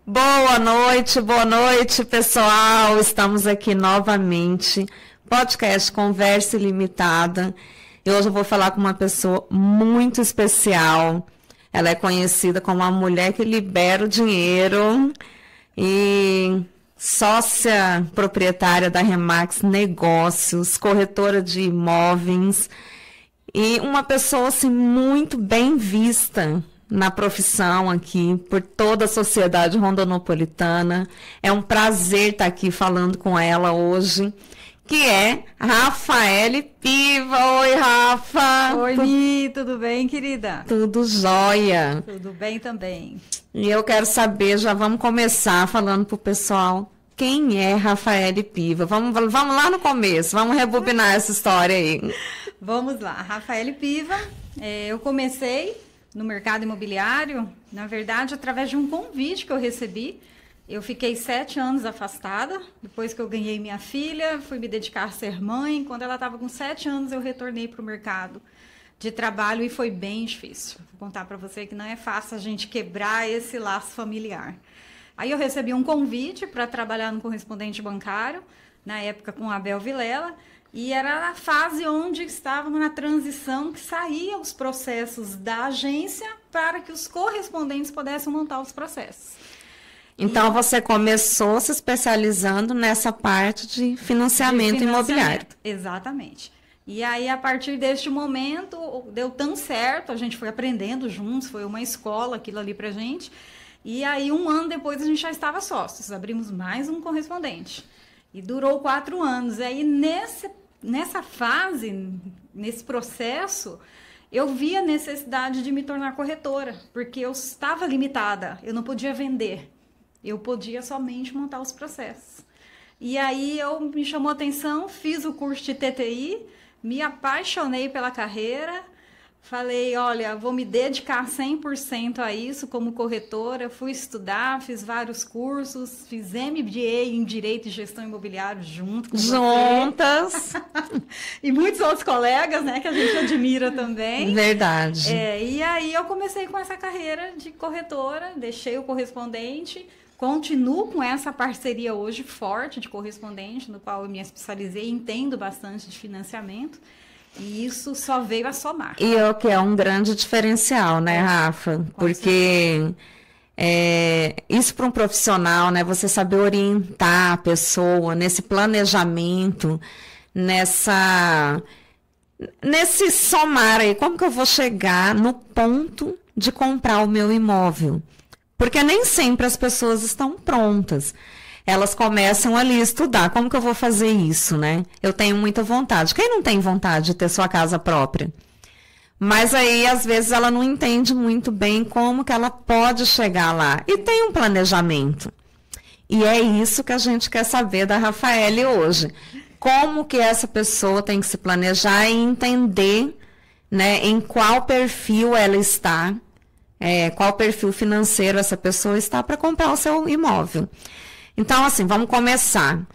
Boa noite, pessoal. Estamos aqui novamente, podcast Conversa Ilimitada. E hoje eu vou falar com uma pessoa muito especial. Ela é conhecida como a mulher que libera o dinheiro e sócia proprietária da Remax Negócios, corretora de imóveis e uma pessoa assim, muito bem vista na profissão aqui, por toda a sociedade rondinopolitana. É um prazer estar aqui falando com ela hoje, que é Rafaele Piva. Oi, Rafa! Oi, Mi, tudo bem, querida? Tudo jóia! Tudo bem também. E eu quero saber, já vamos começar falando para o pessoal, quem é Rafaele Piva? Vamos lá no começo, vamos rebobinar essa história aí. Vamos lá, Rafaele Piva, eu comecei no mercado imobiliário, na verdade, através de um convite que eu recebi. Eu fiquei 7 anos afastada, depois que eu ganhei minha filha, fui me dedicar a ser mãe. Quando ela estava com 7 anos, eu retornei para o mercado de trabalho e foi bem difícil. Vou contar para você que não é fácil a gente quebrar esse laço familiar. Aí eu recebi um convite para trabalhar no correspondente bancário, na época com a Abel Vilela, e era a fase onde estávamos na transição que saía os processos da agência para que os correspondentes pudessem montar os processos. Então, você começou se especializando nessa parte de financiamento imobiliário. Exatamente. E aí, a partir deste momento, deu tão certo, a gente foi aprendendo juntos, foi uma escola aquilo ali pra gente. E aí, 1 ano depois, a gente já estava sócios, abrimos mais um correspondente. E durou 4 anos. E aí, nessa fase, nesse processo, eu vi a necessidade de me tornar corretora, porque eu estava limitada, eu não podia vender, eu podia somente montar os processos. E aí me chamou a atenção, fiz o curso de TTI, me apaixonei pela carreira, falei, olha, vou me dedicar 100% a isso como corretora. Fui estudar, fiz vários cursos, fiz MBA em Direito e Gestão Imobiliária junto com Juntas. E muitos outros colegas, né, que a gente admira também. Verdade. E aí eu comecei com essa carreira de corretora, deixei o correspondente, continuo com essa parceria hoje forte de correspondente, no qual eu me especializei, entendo bastante de financiamento. E isso só veio a somar. E o que é um grande diferencial, né, Rafa? Porque isso para um profissional, né, você saber orientar a pessoa nesse planejamento, nesse somar aí, como que eu vou chegar no ponto de comprar o meu imóvel? Porque nem sempre as pessoas estão prontas. Elas começam ali a estudar. Como que eu vou fazer isso, né? Eu tenho muita vontade. Quem não tem vontade de ter sua casa própria? Mas aí, às vezes, ela não entende muito bem como que ela pode chegar lá. E tem um planejamento. E é isso que a gente quer saber da Rafaele hoje. Como que essa pessoa tem que se planejar e entender, né, em qual perfil ela está, qual perfil financeiro essa pessoa está para comprar o seu imóvel. Então, assim, vamos começar.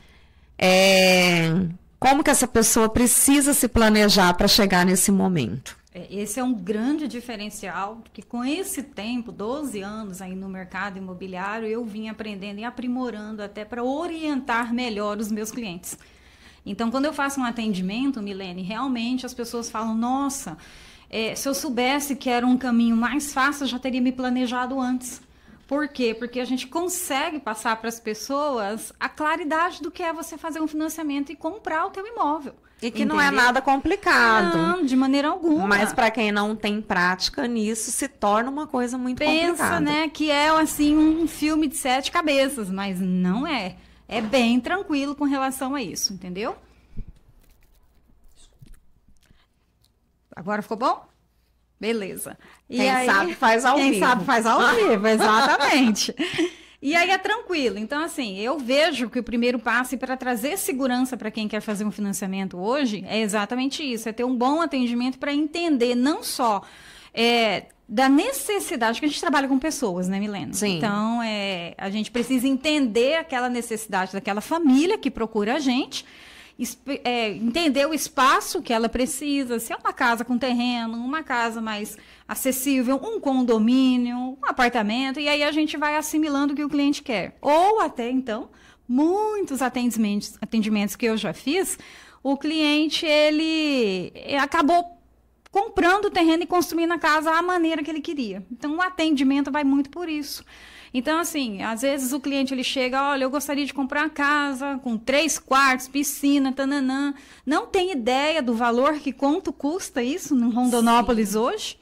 Como que essa pessoa precisa se planejar para chegar nesse momento? Esse é um grande diferencial, porque com esse tempo, 12 anos aí no mercado imobiliário, eu vim aprendendo e aprimorando até para orientar melhor os meus clientes. Então, quando eu faço um atendimento, Milene, realmente as pessoas falam, nossa, se eu soubesse que era um caminho mais fácil, eu já teria me planejado antes. Por quê? Porque a gente consegue passar para as pessoas a claridade do que é você fazer um financiamento e comprar o teu imóvel. E que não é nada complicado. Não, de maneira alguma. Mas para quem não tem prática nisso, se torna uma coisa muito complicada. Pensa, né, que é assim um filme de 7 cabeças, mas não é. É bem tranquilo com relação a isso, entendeu? Agora ficou bom? Beleza. Quem sabe faz ao vivo. Quem sabe faz ao vivo, exatamente. E aí é tranquilo. Então, assim, eu vejo que o primeiro passo para trazer segurança para quem quer fazer um financiamento hoje é exatamente isso, é ter um bom atendimento para entender não só da necessidade, que a gente trabalha com pessoas, né, Milena? Sim. Então, a gente precisa entender aquela necessidade daquela família que procura a gente, entender o espaço que ela precisa, se é uma casa com terreno, uma casa mais acessível, um condomínio, apartamento, e aí a gente vai assimilando o que o cliente quer. Ou até, então, muitos atendimentos que eu já fiz, o cliente, ele acabou comprando o terreno e construindo a casa à maneira que ele queria. Então, o atendimento vai muito por isso. Então, assim, às vezes o cliente ele chega, olha, eu gostaria de comprar uma casa com 3 quartos, piscina, tananã. Não tem ideia do valor quanto custa isso no Rondonópolis hoje.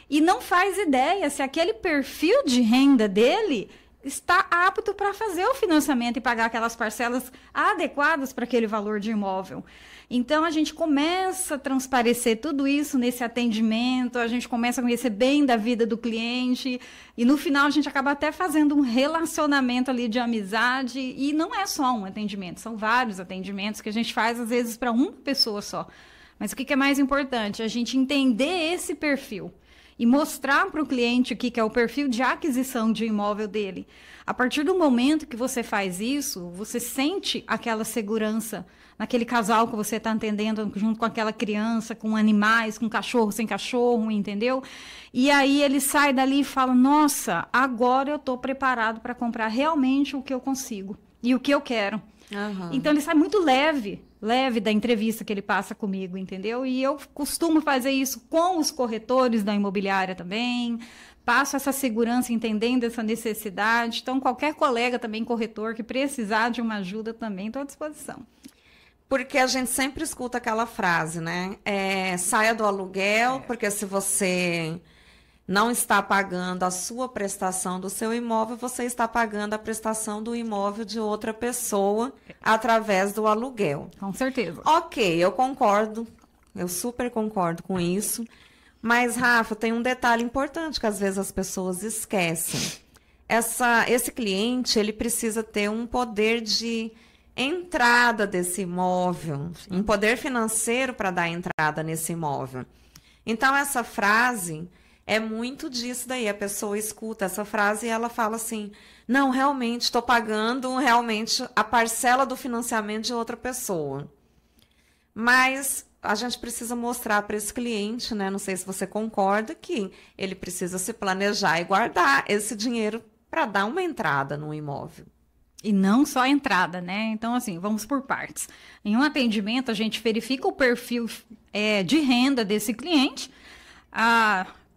E não faz ideia se aquele perfil de renda dele está apto para fazer o financiamento e pagar aquelas parcelas adequadas para aquele valor de imóvel. Então, a gente começa a transparecer tudo isso nesse atendimento, a gente começa a conhecer bem da vida do cliente e, no final, a gente acaba até fazendo um relacionamento ali de amizade e não é só um atendimento, são vários atendimentos que a gente faz, às vezes, para uma pessoa só. Mas o que é mais importante? A gente entender esse perfil e mostrar para o cliente o que é o perfil de aquisição de imóvel dele. A partir do momento que você faz isso, você sente aquela segurança naquele casal que você está atendendo junto com aquela criança, com animais, com cachorro, sem cachorro, entendeu? E aí ele sai dali e fala, nossa, agora eu estou preparado para comprar realmente o que eu consigo e o que eu quero. Uhum. Então ele sai muito leve da entrevista que ele passa comigo, entendeu? E eu costumo fazer isso com os corretores da imobiliária também, passo essa segurança entendendo essa necessidade. Então, qualquer colega também, corretor, que precisar de uma ajuda também, estou à disposição. Porque a gente sempre escuta aquela frase, né? Saia do aluguel, porque se você não está pagando a sua prestação do seu imóvel, você está pagando a prestação do imóvel de outra pessoa através do aluguel. Com certeza. Ok, eu concordo, eu super concordo com isso. Mas, Rafa, tem um detalhe importante que às vezes as pessoas esquecem. Esse cliente, ele precisa ter um poder de entrada desse imóvel, um poder financeiro para dar entrada nesse imóvel. Então, essa frase é muito disso daí. A pessoa escuta essa frase e ela fala assim, não, realmente, estou pagando realmente a parcela do financiamento de outra pessoa. Mas a gente precisa mostrar para esse cliente, né? Não sei se você concorda, que ele precisa se planejar e guardar esse dinheiro para dar uma entrada no imóvel. E não só a entrada, né? Então, assim, vamos por partes. Em um atendimento, a gente verifica o perfil de renda desse cliente.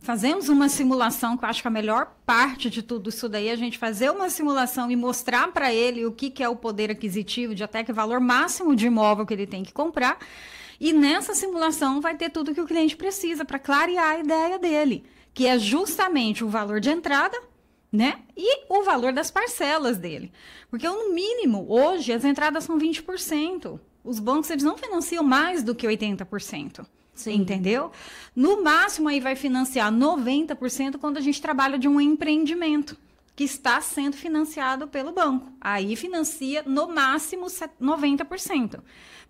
Fazemos uma simulação, que eu acho que a melhor parte de tudo isso daí é a gente fazer uma simulação e mostrar para ele o que é o poder aquisitivo, de até que valor máximo de imóvel que ele tem que comprar. E nessa simulação vai ter tudo que o cliente precisa para clarear a ideia dele, que é justamente o valor de entrada, né? E o valor das parcelas dele. Porque, no mínimo, hoje, as entradas são 20%. Os bancos, eles não financiam mais do que 80%. Sim. Entendeu? No máximo, aí vai financiar 90% quando a gente trabalha de um empreendimento que está sendo financiado pelo banco. Aí financia, no máximo, 90%.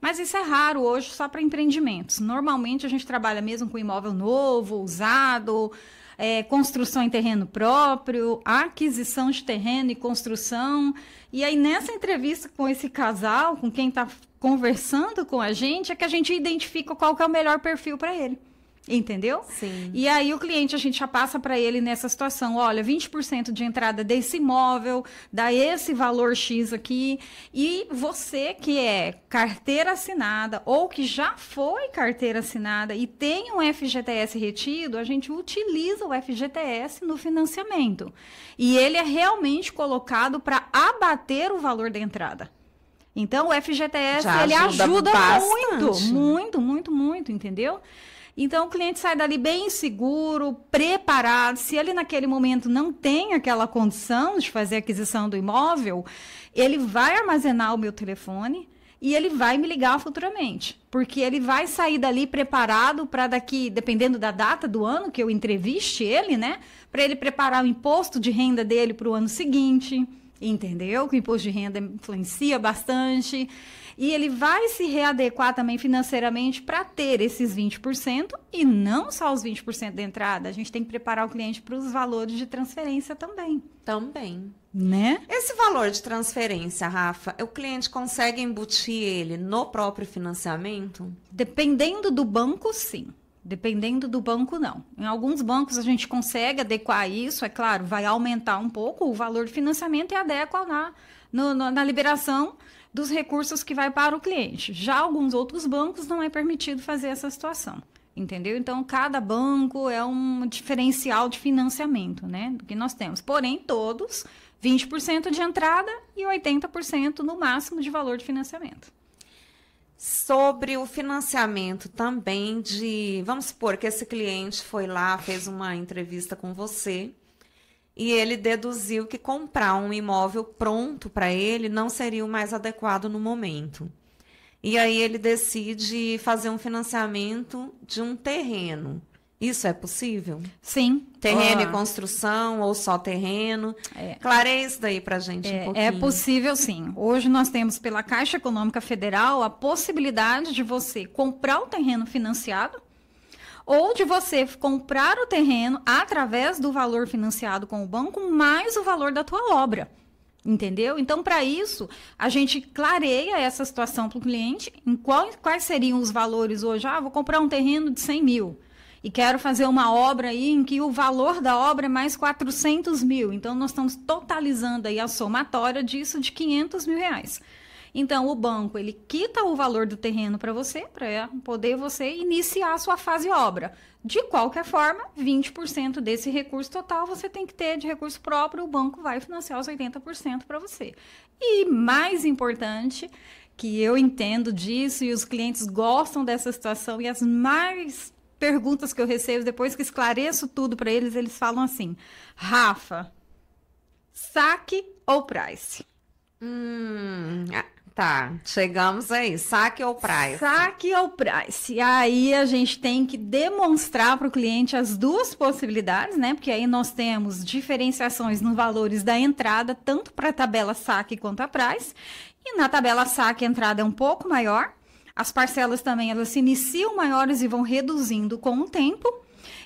Mas isso é raro hoje só para empreendimentos. Normalmente, a gente trabalha mesmo com imóvel novo, usado, construção em terreno próprio, aquisição de terreno e construção. E aí, nessa entrevista com esse casal, com quem está conversando com a gente, é que a gente identifica qual que é o melhor perfil para ele. Entendeu? Sim. E aí o cliente, a gente já passa para ele nessa situação, olha, 20% de entrada desse imóvel, dá esse valor X aqui, e você que é carteira assinada ou que já foi carteira assinada e tem um FGTS retido, a gente utiliza o FGTS no financiamento. E ele é realmente colocado para abater o valor da entrada. Então, o FGTS, ele ajuda muito, entendeu? Então, o cliente sai dali bem seguro, preparado. Se ele, naquele momento, não tem aquela condição de fazer a aquisição do imóvel, ele vai armazenar o meu telefone e ele vai me ligar futuramente. Porque ele vai sair dali preparado para daqui, dependendo da data do ano que eu entreviste ele, né? Para ele preparar o imposto de renda dele para o ano seguinte. Entendeu? Que o imposto de renda influencia bastante. E ele vai se readequar também financeiramente para ter esses 20% e não só os 20% da entrada. A gente tem que preparar o cliente para os valores de transferência também. Também. Né? Esse valor de transferência, Rafa, o cliente consegue embutir ele no próprio financiamento? Dependendo do banco, sim. Dependendo do banco, não. Em alguns bancos a gente consegue adequar isso, é claro, vai aumentar um pouco o valor de financiamento e adequa na liberação dos recursos que vai para o cliente. Já alguns outros bancos não é permitido fazer essa situação, entendeu? Então, cada banco é um diferencial de financiamento, né, do que nós temos. Porém, todos, 20% de entrada e 80% no máximo de valor de financiamento. Sobre o financiamento também vamos supor que esse cliente foi lá, fez uma entrevista com você e ele deduziu que comprar um imóvel pronto para ele não seria o mais adequado no momento. E aí ele decide fazer um financiamento de um terreno. Isso é possível? Sim. Terreno e construção ou só terreno? Clareia isso daí para a gente um pouquinho. É possível, sim. Hoje nós temos pela Caixa Econômica Federal a possibilidade de você comprar o terreno financiado ou de você comprar o terreno através do valor financiado com o banco mais o valor da tua obra. Entendeu? Então, para isso, a gente clareia essa situação para o cliente em quais seriam os valores hoje. Vou comprar um terreno de 100 mil. E quero fazer uma obra aí em que o valor da obra é mais 400 mil. Então, nós estamos totalizando aí a somatória disso de 500 mil reais. Então, o banco, ele quita o valor do terreno para você, para poder você iniciar a sua fase obra. De qualquer forma, 20% desse recurso total você tem que ter de recurso próprio, o banco vai financiar os 80% para você. E mais importante, que eu entendo disso e os clientes gostam dessa situação e as mais perguntas que eu recebo, depois que esclareço tudo para eles, eles falam assim: Rafa, saque ou price? Tá, chegamos aí. Saque ou price? Saque ou price. Aí a gente tem que demonstrar para o cliente as duas possibilidades, né? Porque aí nós temos diferenciações nos valores da entrada, tanto para a tabela saque quanto a price. E na tabela saque a entrada é um pouco maior. As parcelas também, elas se iniciam maiores e vão reduzindo com o tempo.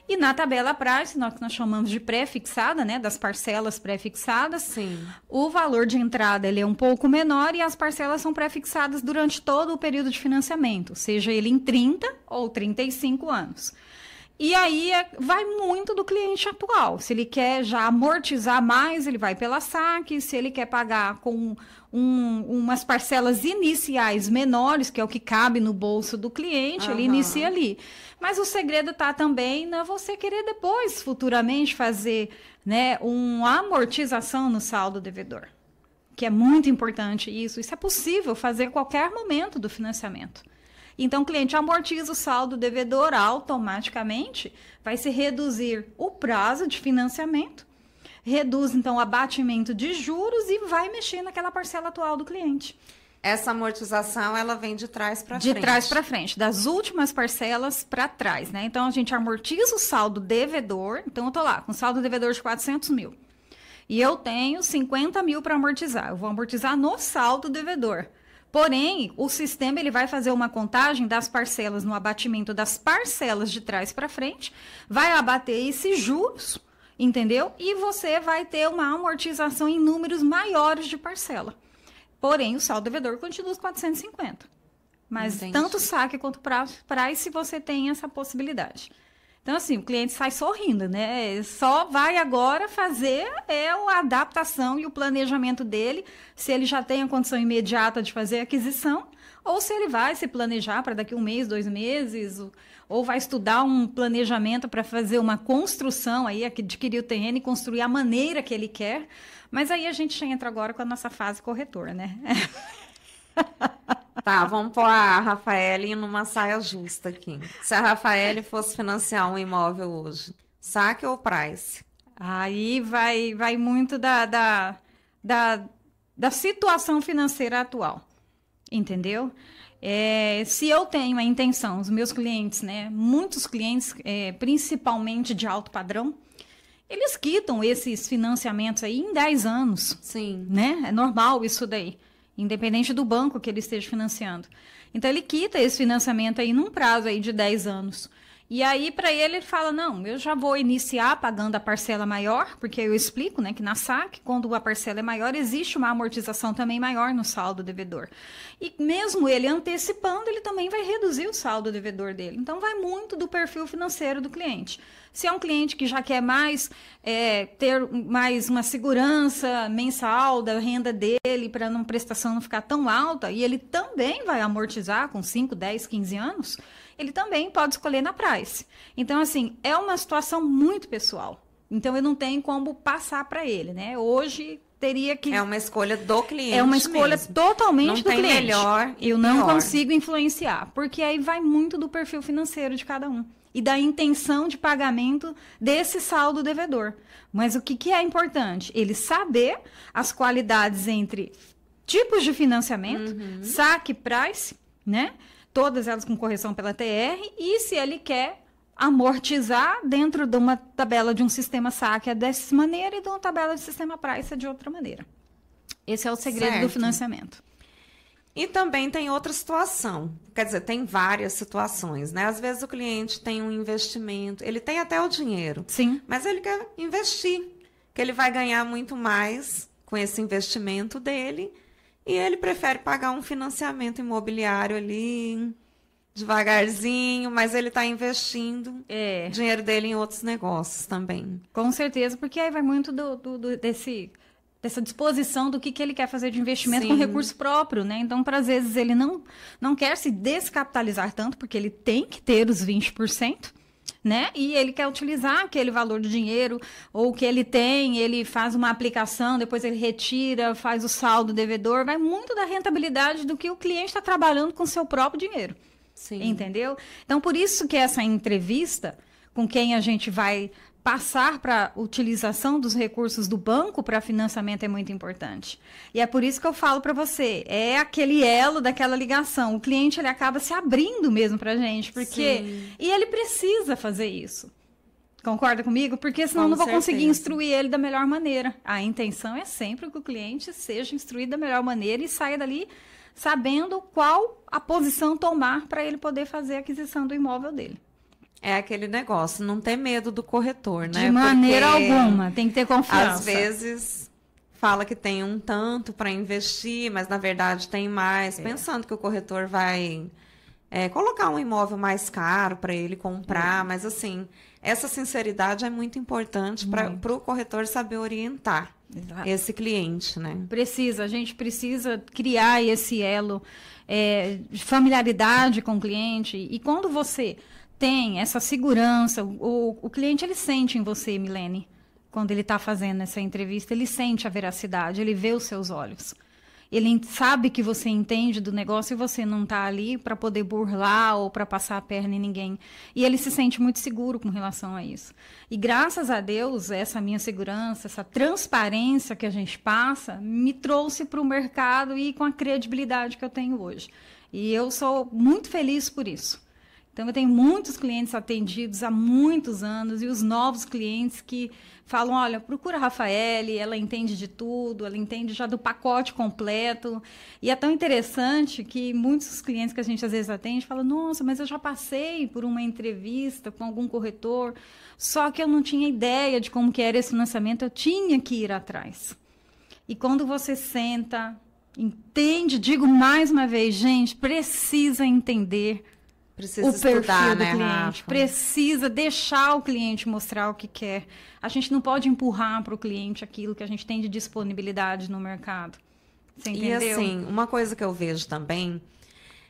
E na tabela price, nós chamamos de pré-fixada, né, das parcelas pré-fixadas, sim, o valor de entrada ele é um pouco menor e as parcelas são pré-fixadas durante todo o período de financiamento, seja ele em 30 ou 35 anos. E aí vai muito do cliente atual. Se ele quer já amortizar mais, ele vai pela saque. Se ele quer pagar com umas parcelas iniciais menores, que é o que cabe no bolso do cliente, ele inicia ali. Mas o segredo está também na você querer depois, futuramente, fazer, né, uma amortização no saldo devedor. Que é muito importante isso. Isso é possível fazer a qualquer momento do financiamento. Então, o cliente amortiza o saldo devedor automaticamente, vai se reduzir o prazo de financiamento, reduz, então, o abatimento de juros e vai mexer naquela parcela atual do cliente. Essa amortização, ela vem de trás para frente. De trás para frente, das últimas parcelas para trás, né? Então, a gente amortiza o saldo devedor. Então, eu estou lá com saldo devedor de 400 mil. E eu tenho 50 mil para amortizar. Eu vou amortizar no saldo devedor. Porém, o sistema ele vai fazer uma contagem das parcelas no abatimento das parcelas de trás para frente, vai abater esses juros, entendeu? E você vai ter uma amortização em números maiores de parcela. Porém, o saldo devedor continua os 450. Mas entendi. Tanto saque quanto price você tem essa possibilidade. Então, assim, o cliente sai sorrindo, né? Só vai agora fazer a adaptação e o planejamento dele, se ele já tem a condição imediata de fazer a aquisição, ou se ele vai se planejar para daqui 1 mês, 2 meses, ou vai estudar um planejamento para fazer uma construção, aí adquirir o terreno e construir a maneira que ele quer. Mas aí a gente entra agora com a nossa fase corretor, né? Tá, vamos pôr a Rafaele numa saia justa aqui. Se a Rafaele fosse financiar um imóvel hoje, saque ou price? Aí vai muito da situação financeira atual, entendeu? Se eu tenho a intenção, os meus clientes, né, muitos clientes, principalmente de alto padrão, eles quitam esses financiamentos aí em 10 anos. Sim. Né? É normal isso daí, independente do banco que ele esteja financiando. Então, ele quita esse financiamento aí num prazo aí de 10 anos. E aí, para ele fala, não, eu já vou iniciar pagando a parcela maior, porque eu explico, né, que na SAC, quando a parcela é maior, existe uma amortização também maior no saldo devedor. E mesmo ele antecipando, ele também vai reduzir o saldo devedor dele. Então, vai muito do perfil financeiro do cliente. Se é um cliente que já quer mais ter mais uma segurança mensal da renda dele para a prestação não ficar tão alta, e ele também vai amortizar com 5, 10, 15 anos, ele também pode escolher na Price. Então, assim, é uma situação muito pessoal. Então, eu não tenho como passar para ele, né? Hoje, teria que... É uma escolha do cliente. É uma escolha mesmo. Totalmente do cliente. Não tem melhor e eu não pior. consigo influenciar, porque aí vai muito do perfil financeiro de cada um e da intenção de pagamento desse saldo devedor. Mas o que é importante? Ele saber as qualidades entre tipos de financiamento, saque, price, né? Todas elas com correção pela TR, e se ele quer amortizar dentro de uma tabela de um sistema saque é dessa maneira e de uma tabela de sistema price é de outra maneira. Esse é o segredo do financiamento. E também tem outra situação, quer dizer, tem várias situações, né? Às vezes o cliente tem um investimento, ele tem até o dinheiro, sim, mas ele quer investir, que ele vai ganhar muito mais com esse investimento dele, e ele prefere pagar um financiamento imobiliário ali, devagarzinho, mas ele está investindo dinheiro dele em outros negócios também. Com certeza, porque aí vai muito dessa disposição do que ele quer fazer de investimento Sim. com recurso próprio, né? Então, para às vezes, ele não quer se descapitalizar tanto, porque ele tem que ter os 20%, né? E ele quer utilizar aquele valor de dinheiro, ou que ele tem, ele faz uma aplicação, depois ele retira, faz o saldo devedor, vai muito da rentabilidade do que o cliente está trabalhando com seu próprio dinheiro. Sim. Entendeu? Então, por isso que essa entrevista com quem a gente vai passar para a utilização dos recursos do banco para financiamento é muito importante. E é por isso que eu falo para você, é aquele elo daquela ligação. O cliente ele acaba se abrindo mesmo para a gente, porque Sim. e ele precisa fazer isso. Concorda comigo? Porque senão Com eu não vou certeza. conseguir instruir ele da melhor maneira. A intenção é sempre que o cliente seja instruído da melhor maneira e saia dali sabendo qual a posição tomar para ele poder fazer a aquisição do imóvel dele. É aquele negócio, não ter medo do corretor, né? De maneira Porque, alguma, tem que ter confiança. às vezes fala que tem um tanto para investir, mas na verdade tem mais, pensando que o corretor vai colocar um imóvel mais caro para ele comprar, mas assim, essa sinceridade é muito importante para o corretor saber orientar. Exato. Esse cliente, né? A gente precisa criar esse elo de familiaridade com o cliente. E quando você tem essa segurança, o cliente ele sente em você, Milene, quando ele está fazendo essa entrevista, ele sente a veracidade, ele vê os seus olhos. Ele sabe que você entende do negócio e você não está ali para poder burlar ou para passar a perna em ninguém. E ele se sente muito seguro com relação a isso. E graças a Deus, essa minha segurança, essa transparência que a gente passa, me trouxe para o mercado e com a credibilidade que eu tenho hoje. E eu sou muito feliz por isso. Então, eu tenho muitos clientes atendidos há muitos anos e os novos clientes que falam, olha, procura a Rafaele, ela entende de tudo, ela entende já do pacote completo. E é tão interessante que muitos clientes que a gente às vezes atende falam, nossa, mas eu já passei por uma entrevista com algum corretor, só que eu não tinha ideia de como que era esse financiamento, eu tinha que ir atrás. E quando você senta, entende, digo mais uma vez, gente, precisa entender Precisa o perfil estudar, do né, cliente, Rafa? precisa deixar o cliente mostrar o que quer. A gente não pode empurrar para o cliente aquilo que a gente tem de disponibilidade no mercado. Você entendeu? E assim, uma coisa que eu vejo também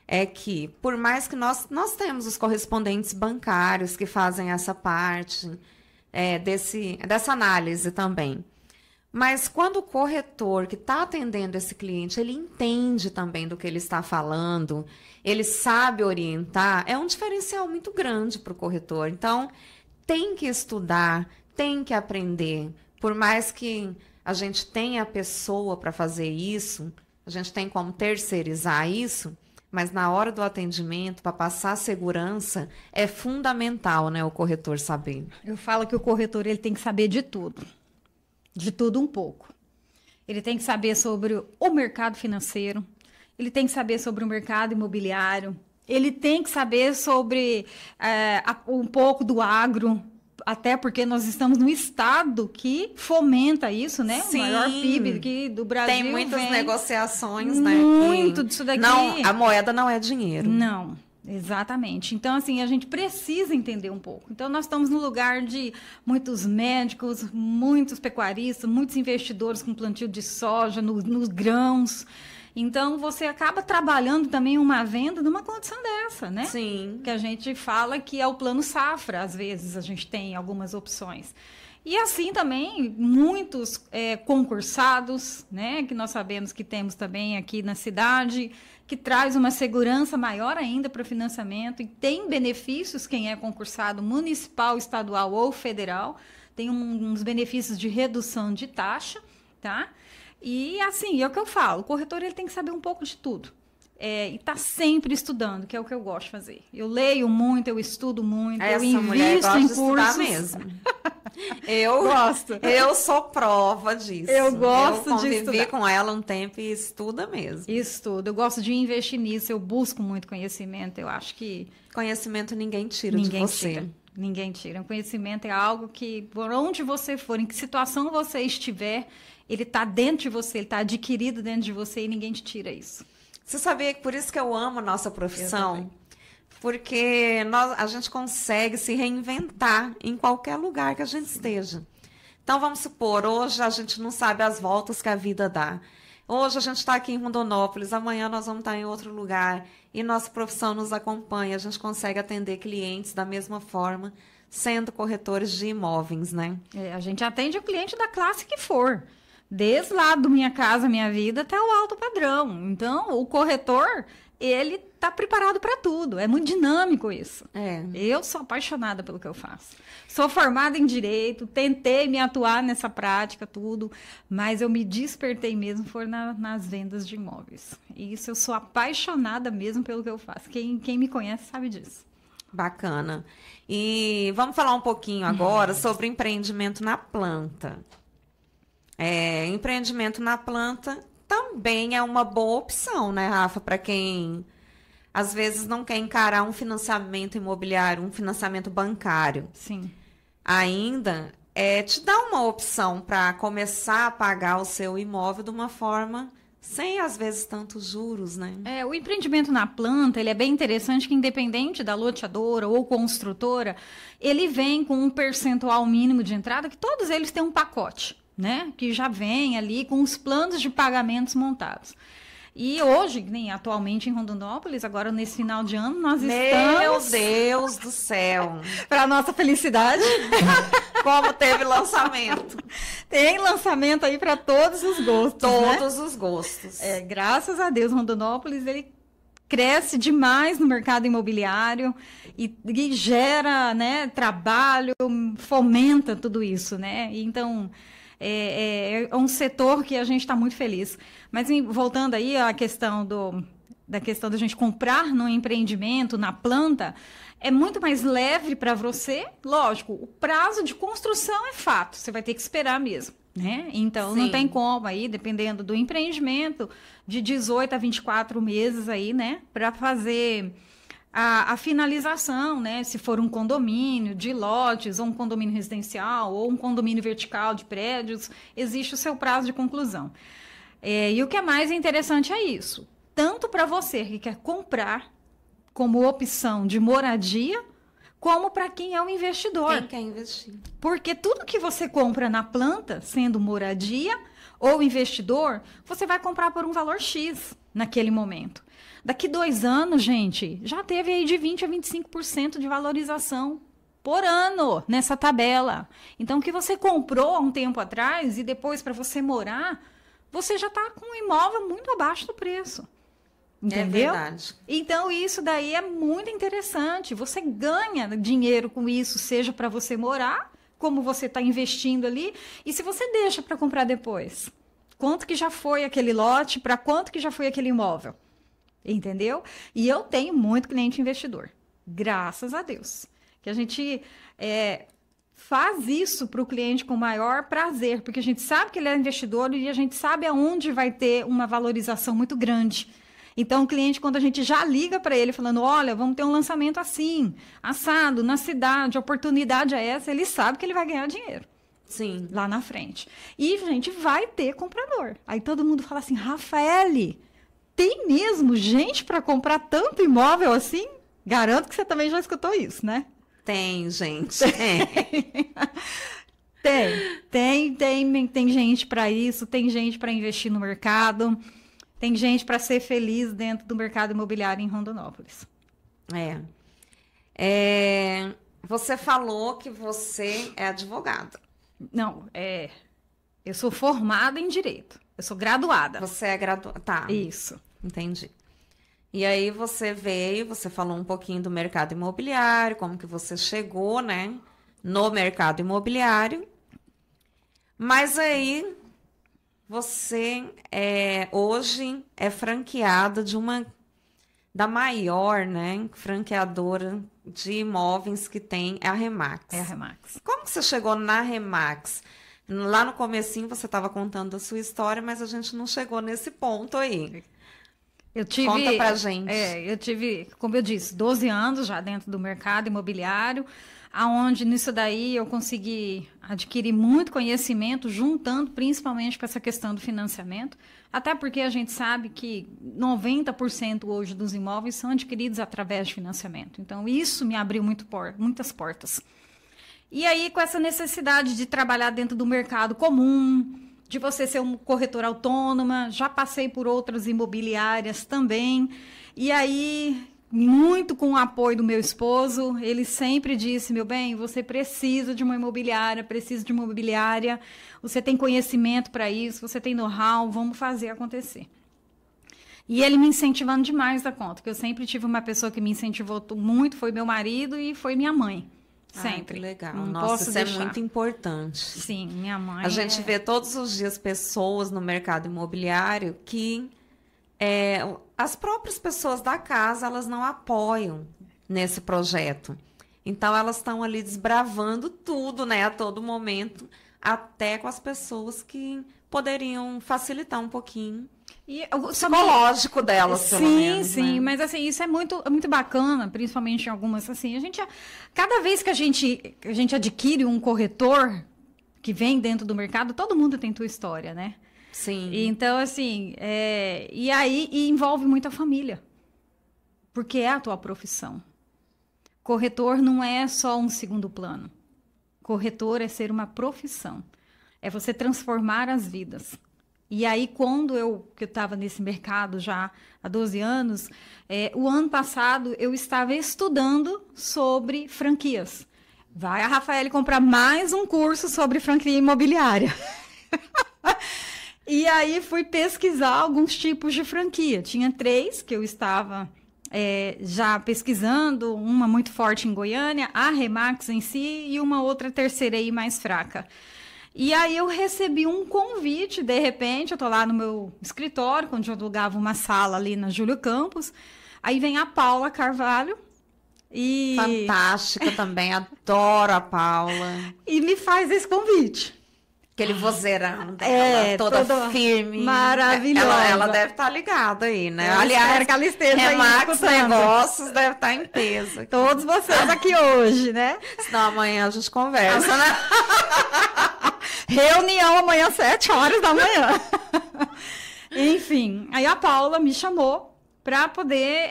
é que, por mais que nós temos os correspondentes bancários que fazem essa parte dessa análise também, mas quando o corretor que está atendendo esse cliente, ele entende também do que ele está falando, ele sabe orientar, é um diferencial muito grande para o corretor. Então, tem que estudar, tem que aprender. Por mais que a gente tenha a pessoa para fazer isso, a gente tem como terceirizar isso, mas na hora do atendimento, para passar segurança, é fundamental, né, o corretor saber. Eu falo que o corretor ele tem que saber de tudo um pouco. Ele tem que saber sobre o mercado financeiro, ele tem que saber sobre o mercado imobiliário, Ele tem que saber sobre um pouco do agro, até porque nós estamos num estado que fomenta isso, né? Sim. O maior PIB aqui do Brasil. Tem muitas negociações, né? Muito disso daqui. Não, a moeda não é dinheiro. Não, exatamente. Então, assim, a gente precisa entender um pouco. Então, nós estamos no lugar de muitos médicos, muitos pecuaristas, muitos investidores com plantio de soja, nos grãos. Então, você acaba trabalhando também uma venda numa condição dessa, né? Sim. Que a gente fala que é o plano safra, às vezes a gente tem algumas opções. E assim também, muitos concursados, né? Que nós sabemos que temos também aqui na cidade, que traz uma segurança maior ainda para o financiamento e tem benefícios quem é concursado municipal, estadual ou federal. Tem uns benefícios de redução de taxa, tá? E assim, é o que eu falo, o corretor ele tem que saber um pouco de tudo. E tá sempre estudando, que é o que eu gosto de fazer. Eu leio muito, eu estudo muito, eu invisto em cursos. Mesmo. Eu gosto. Eu sou prova disso. Eu gosto de estudar. Eu convivi com ela um tempo e estuda mesmo. Estudo. Eu gosto de investir nisso, eu busco muito conhecimento. Eu acho que... Conhecimento ninguém tira de você. Ninguém tira. O conhecimento é algo que, por onde você for, em que situação você estiver, ele está dentro de você, ele está adquirido dentro de você e ninguém te tira isso. Você sabia que por isso que eu amo a nossa profissão? Porque a gente consegue se reinventar em qualquer lugar que a gente esteja. Então, vamos supor, hoje a gente não sabe as voltas que a vida dá. Hoje a gente está aqui em Rondonópolis, amanhã nós vamos estar em outro lugar e nossa profissão nos acompanha. A gente consegue atender clientes da mesma forma, sendo corretores de imóveis, né? A gente atende o cliente da classe que for. Desde lá do Minha Casa Minha Vida até o alto padrão. Então, o corretor, ele está preparado para tudo. É muito dinâmico isso. Eu sou apaixonada pelo que eu faço. Sou formada em Direito, tentei me atuar nessa prática, tudo, mas eu me despertei mesmo foi nas vendas de imóveis. E isso eu sou apaixonada mesmo pelo que eu faço. Quem me conhece sabe disso. Bacana. E vamos falar um pouquinho agora sobre empreendimento na planta. Empreendimento na planta também é uma boa opção, né, Rafa? Para quem às vezes não quer encarar um financiamento imobiliário, um financiamento bancário. Sim. Ainda te dá uma opção para começar a pagar o seu imóvel de uma forma sem, às vezes, tantos juros, né? O empreendimento na planta, ele é bem interessante que, independente da loteadora ou construtora, ele vem com um percentual mínimo de entrada, que todos eles têm um pacote, né? Que já vem ali com os planos de pagamentos montados. E hoje, nem atualmente em Rondonópolis, agora nesse final de ano, nós estamos... Meu Deus do céu! Para nossa felicidade. Como teve lançamento. Tem lançamento aí para todos os gostos, Todos os gostos. Graças a Deus, Rondonópolis, ele cresce demais no mercado imobiliário e gera, né, trabalho, fomenta tudo isso, né? Então... É um setor que a gente está muito feliz. Mas voltando aí à questão da questão da gente comprar no empreendimento, na planta, é muito mais leve para você. Lógico, o prazo de construção é fato, você vai ter que esperar mesmo, né? Então, Sim. Não tem como aí, dependendo do empreendimento, de 18 a 24 meses aí, né? Para fazer... A finalização, né? Se for um condomínio de lotes, ou um condomínio residencial, ou um condomínio vertical de prédios, existe o seu prazo de conclusão. E o que é mais interessante é isso. Tanto para você que quer comprar como opção de moradia, como para quem é um investidor. Quem quer investir. Porque tudo que você compra na planta, sendo moradia ou investidor, você vai comprar por um valor X naquele momento. Daqui 2 anos, gente, já teve aí de 20% a 25% de valorização por ano nessa tabela. Então, o que você comprou há um tempo atrás e depois para você morar, você já está com um imóvel muito abaixo do preço. Entendeu? É verdade. Então, isso daí é muito interessante. Você ganha dinheiro com isso, seja para você morar, como você está investindo ali, e se você deixa para comprar depois. Quanto que já foi aquele lote, para quanto que já foi aquele imóvel? Entendeu? E eu tenho muito cliente investidor, graças a Deus. Que a gente faz isso para o cliente com maior prazer, porque a gente sabe que ele é investidor e a gente sabe aonde vai ter uma valorização muito grande. Então, o cliente, quando a gente já liga para ele falando, olha, vamos ter um lançamento assim, assado, na cidade, a oportunidade é essa, ele sabe que ele vai ganhar dinheiro. Sim. Lá na frente. E, gente, vai ter comprador. Aí todo mundo fala assim, Rafaele, tem mesmo gente para comprar tanto imóvel assim? Garanto que você também já escutou isso, né? Tem, gente. Tem gente para isso, tem gente para investir no mercado, tem gente para ser feliz dentro do mercado imobiliário em Rondonópolis. Você falou que você é advogada. Não, eu sou formada em Direito. Eu sou graduada. Você é graduada. Tá. Isso. Entendi. E aí você falou um pouquinho do mercado imobiliário, como que você chegou, né, no mercado imobiliário. Mas aí você hoje é franqueada da maior, né, franqueadora de imóveis que tem, é a Remax. É a Remax. Como que você chegou na Remax? Lá no comecinho você estava contando a sua história, mas a gente não chegou nesse ponto aí. Conta pra gente. Eu tive, como eu disse, 12 anos já dentro do mercado imobiliário, aonde nisso daí eu consegui adquirir muito conhecimento, juntando principalmente para essa questão do financiamento, até porque a gente sabe que 90% hoje dos imóveis são adquiridos através de financiamento. Então, isso me abriu muitas portas. E aí, com essa necessidade de trabalhar dentro do mercado comum, de você ser um corretor autônoma, já passei por outras imobiliárias também, e aí, muito com o apoio do meu esposo, ele sempre disse, meu bem, você precisa de uma imobiliária, você tem conhecimento para isso, você tem know-how, vamos fazer acontecer. E ele me incentivando demais da conta, porque eu sempre tive uma pessoa que me incentivou muito, foi meu marido e foi minha mãe. Sempre. Que legal. Não Nossa, posso isso deixar. É muito importante. Sim, minha mãe. A gente vê todos os dias pessoas no mercado imobiliário que as próprias pessoas da casa, elas não apoiam nesse projeto. Então, elas estão ali desbravando tudo, né, a todo momento, até com as pessoas que poderiam facilitar um pouquinho o psicológico delas, pelo menos. Sim, né? Mas assim, isso é muito bacana, principalmente em algumas, assim, cada vez que a gente adquire um corretor que vem dentro do mercado, todo mundo tem tua história, né? Sim. Então, assim, e aí envolve muito a família, porque é a tua profissão. Corretor não é só um segundo plano. Corretor é ser uma profissão. É você transformar as vidas. E aí, quando eu estava nesse mercado já há 12 anos, o ano passado eu estava estudando sobre franquias. Vai a Rafaele comprar mais um curso sobre franquia imobiliária. E aí fui pesquisar alguns tipos de franquia. Tinha 3 que eu estava já pesquisando, uma muito forte em Goiânia, a Remax em si, e uma outra terceira aí mais fraca. E aí eu recebi um convite, de repente, eu tô lá no meu escritório, onde eu alugava uma sala ali na Júlio Campos, aí vem a Paula Carvalho. Fantástica também, adoro a Paula. E me faz esse convite. Aquele vozeirão dela, toda firme. Maravilhosa. Ela deve estar ligada aí, né? Aliás, que ela esteja Remax Negócios deve estar em peso. Aqui. Todos vocês aqui hoje, né? Senão amanhã a gente conversa, né? Reunião amanhã, 7h da manhã. Enfim, aí a Paula me chamou para poder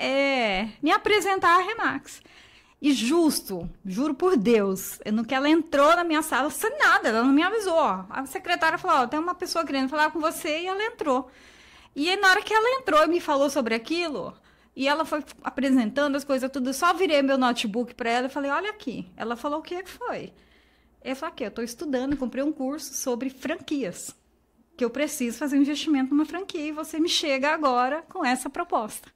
me apresentar a Remax. E juro por Deus, no que ela entrou na minha sala, sem nada, ela não me avisou. A secretária falou, tem uma pessoa querendo falar com você, e ela entrou. E aí, na hora que ela entrou e me falou sobre aquilo, e ela foi apresentando as coisas tudo, eu só virei meu notebook para ela e falei, olha aqui. Ela falou, o que foi? Eu falei, aqui, eu estou estudando, comprei um curso sobre franquias, que eu preciso fazer um investimento numa franquia, e você me chega agora com essa proposta.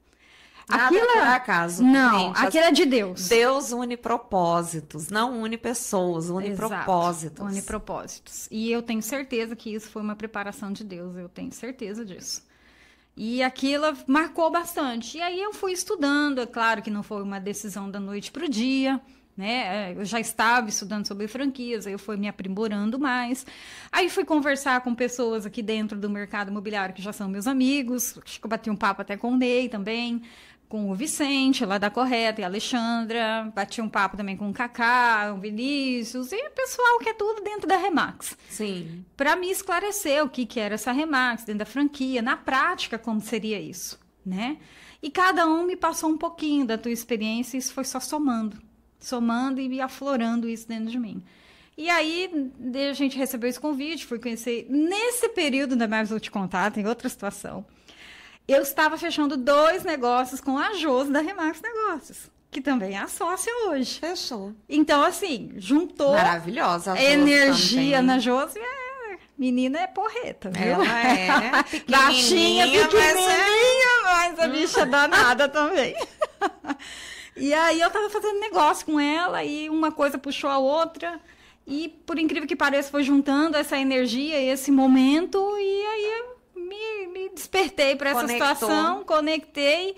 Aquilo é por acaso. Não, gente, aquilo é de Deus. Deus une propósitos, não une pessoas, une propósitos. Une propósitos. E eu tenho certeza que isso foi uma preparação de Deus, eu tenho certeza disso. E aquilo marcou bastante. E aí eu fui estudando, é claro que não foi uma decisão da noite para o dia, né? Eu já estava estudando sobre franquias, aí eu fui me aprimorando mais. Aí fui conversar com pessoas aqui dentro do mercado imobiliário que já são meus amigos. Acho que eu bati um papo até com o Ney também, com o Vicente, lá da Correta, e a Alexandra. Bati um papo também com o Kaká, o Vinícius, e o pessoal que é tudo dentro da Remax. Sim. Para me esclarecer o que era essa Remax dentro da franquia, na prática, como seria isso, né? E cada um me passou um pouquinho da tua experiência, e isso foi só somando e aflorando isso dentro de mim. E aí, a gente recebeu esse convite, fui conhecer. Nesse período, ainda mais vou te contar, tem outra situação. Eu estava fechando 2 negócios com a Josi da Remax Negócios, que também é a sócia hoje. Fechou. Então, assim, juntou maravilhosa a energia também. na Josi. Menina é porreta, viu? Ela é baixinha, pequenininha, mas a bicha danada também. E aí eu tava fazendo negócio com ela e uma coisa puxou a outra. E por incrível que pareça, foi juntando essa energia, esse momento. E aí eu me despertei para essa situação, conectei.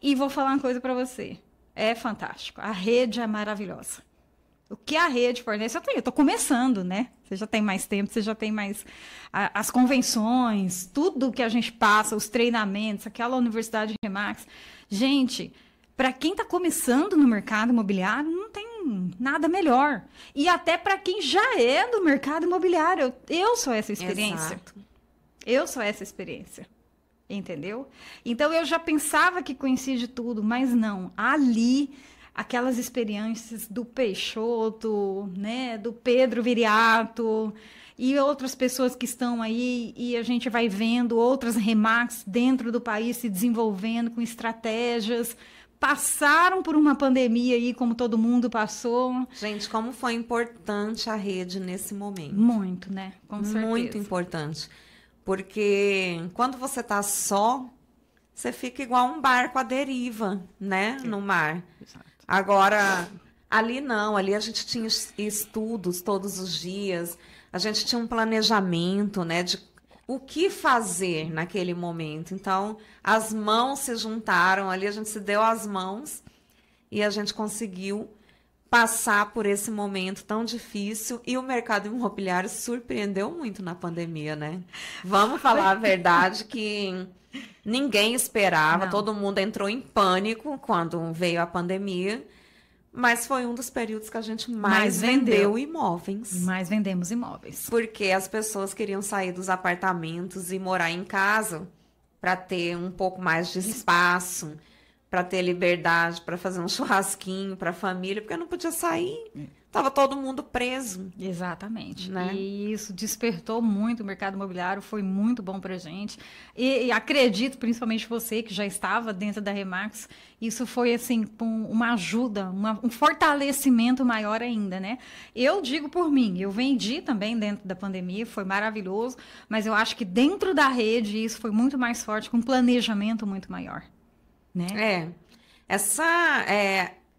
E vou falar uma coisa para você. É fantástico. A rede é maravilhosa. O que a rede fornece, eu tô começando, né? Você já tem mais tempo, você já tem mais as convenções, tudo que a gente passa, os treinamentos, aquela Universidade Remax. Gente, para quem está começando no mercado imobiliário, não tem nada melhor. E até para quem já é do mercado imobiliário, eu sou essa experiência. Exato. Eu sou essa experiência. Entendeu? Então, eu já pensava que coincide tudo, mas não. Ali, aquelas experiências do Peixoto, né, do Pedro Viriato e outras pessoas que estão aí, e a gente vai vendo outras Remax dentro do país se desenvolvendo com estratégias, passaram por uma pandemia aí, como todo mundo passou. Gente, como foi importante a rede nesse momento. Muito, né? Com certeza. Muito importante. Porque quando você está só, você fica igual um barco à deriva, né, no mar. Exato. Agora, ali não, ali a gente tinha estudos todos os dias, a gente tinha um planejamento, né, de o que fazer naquele momento. Então, as mãos se juntaram ali, a gente se deu as mãos e a gente conseguiu passar por esse momento tão difícil. E o mercado imobiliário surpreendeu muito na pandemia, né? Vamos falar a verdade que ninguém esperava, Não. Todo mundo entrou em pânico quando veio a pandemia, mas foi um dos períodos que a gente mais vendeu imóveis. Mais vendemos imóveis. Porque as pessoas queriam sair dos apartamentos e morar em casa para ter um pouco mais de espaço, para ter liberdade, para fazer um churrasquinho para a família, porque não podia sair. Tava todo mundo preso. Exatamente. Né? E isso despertou muito o mercado imobiliário, foi muito bom para a gente. E acredito, principalmente você, que já estava dentro da Remax, isso foi, assim, uma ajuda, um fortalecimento maior ainda, né? Eu digo por mim, eu vendi também dentro da pandemia, foi maravilhoso, mas eu acho que dentro da rede isso foi muito mais forte, com um planejamento muito maior, né?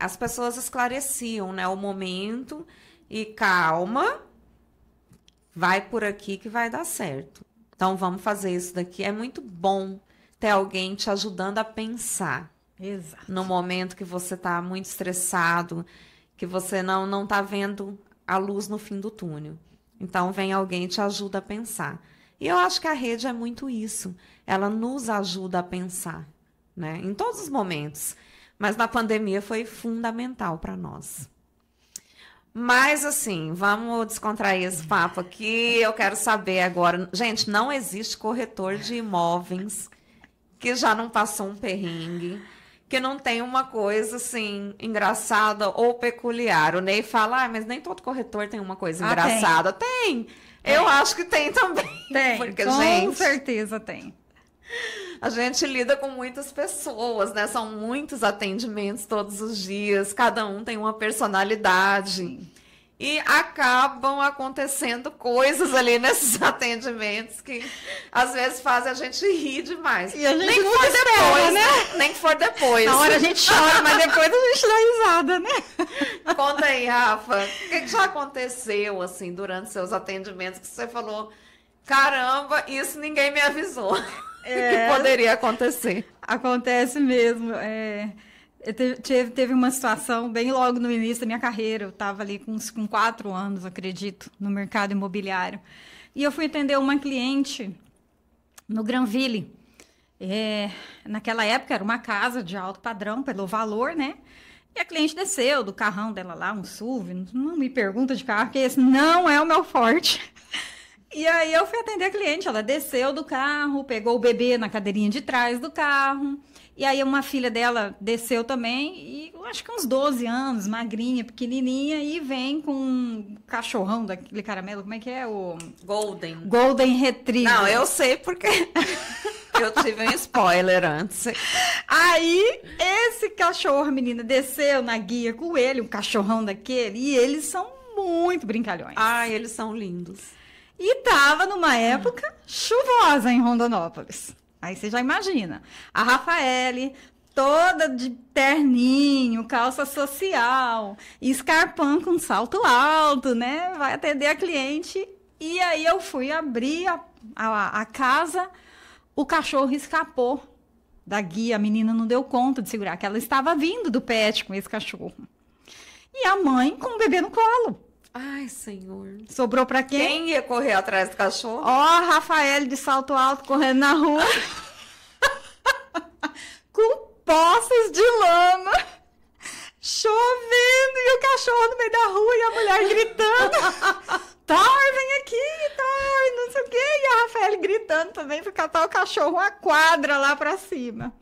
As pessoas esclareciam, né, o momento e calma, vai por aqui que vai dar certo. Então, vamos fazer isso daqui. É muito bom ter alguém te ajudando a pensar. Exato. No momento que você está muito estressado, que você não está vendo a luz no fim do túnel. Então, vem alguém e te ajuda a pensar. E eu acho que a rede é muito isso. Ela nos ajuda a pensar, né, em todos os momentos. Mas na pandemia foi fundamental para nós. Mas, assim, vamos descontrair esse papo aqui. Eu quero saber agora. Gente, não existe corretor de imóveis que já não passou um perrengue, que não tem uma coisa, assim, engraçada ou peculiar. O Ney fala, mas nem todo corretor tem uma coisa engraçada. Tem. Eu acho que tem também. Tem, porque, com certeza tem. A gente lida com muitas pessoas, né? São muitos atendimentos todos os dias, cada um tem uma personalidade. E acabam acontecendo coisas ali nesses atendimentos que às vezes fazem a gente rir demais. E a gente nem que não for espera, depois, né? Nem que for depois. Na hora a gente chora, mas depois a gente dá risada, né? Conta aí, Rafa, o que já aconteceu, assim, durante seus atendimentos que você falou, caramba, isso ninguém me avisou. Que poderia acontecer. Acontece mesmo. Teve uma situação bem logo no início da minha carreira. Eu estava ali com 4 anos, acredito, no mercado imobiliário. E eu fui atender uma cliente no Granville. Naquela época era uma casa de alto padrão, pelo valor, né? E a cliente desceu do carrão dela lá, um SUV. Não me pergunta de carro, porque esse não é o meu forte. E aí eu fui atender a cliente. Ela desceu do carro, pegou o bebê na cadeirinha de trás do carro. E aí uma filha dela desceu também, e acho que uns 12 anos, magrinha, pequenininha, e vem com um cachorrão daquele caramelo, como é que é? O Golden Retriever. Não, eu sei porque eu tive um spoiler antes. Aí esse cachorro, menina, desceu na guia com ele, um cachorrão daquele, e eles são muito brincalhões. Ai, eles são lindos. E tava numa época chuvosa em Rondonópolis. Aí você já imagina, a Rafaele toda de terninho, calça social, escarpão com salto alto, né? Vai atender a cliente. E aí eu fui abrir a casa, o cachorro escapou da guia, a menina não deu conta de segurar, que ela estava vindo do pet com esse cachorro. E a mãe com o bebê no colo. Ai, senhor. Sobrou pra quem? Quem ia correr atrás do cachorro? Ó, a Rafaele de salto alto correndo na rua. Com poças de lama. Chovendo e o cachorro no meio da rua e a mulher gritando. Thor, vem aqui, Thor, não sei o quê. E a Rafaele gritando também pra catar o cachorro uma quadra lá pra cima.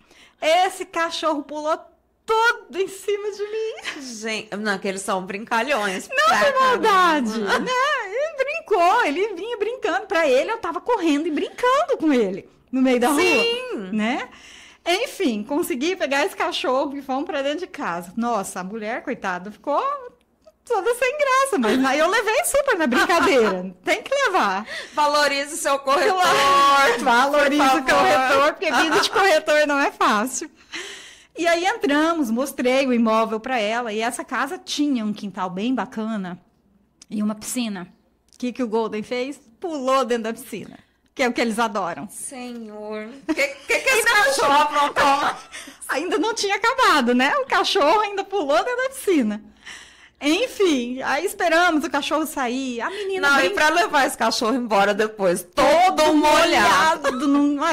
Esse cachorro pulou todo em cima de mim. Gente, não, que eles são brincalhões. Não foi maldade, né? Ele brincou, ele vinha brincando. Pra ele, eu tava correndo e brincando com ele no meio da rua. Sim. Né? Enfim, consegui pegar esse cachorro e fomos pra dentro de casa. Nossa, a mulher, coitada, ficou toda sem graça, mas aí eu levei super na brincadeira. Tem que levar. Valorize o seu corretor. Valorize o corretor, porque vida de corretor não é fácil. E aí entramos, mostrei o imóvel para ela, e essa casa tinha um quintal bem bacana e uma piscina. O que o Golden fez? Pulou dentro da piscina, que é o que eles adoram. Senhor, o que esse cachorro aprontou? Ainda não tinha acabado, né? O cachorro ainda pulou dentro da piscina. Enfim, aí esperamos o cachorro sair, a menina... Não, e pra levar esse cachorro embora depois, todo molhado.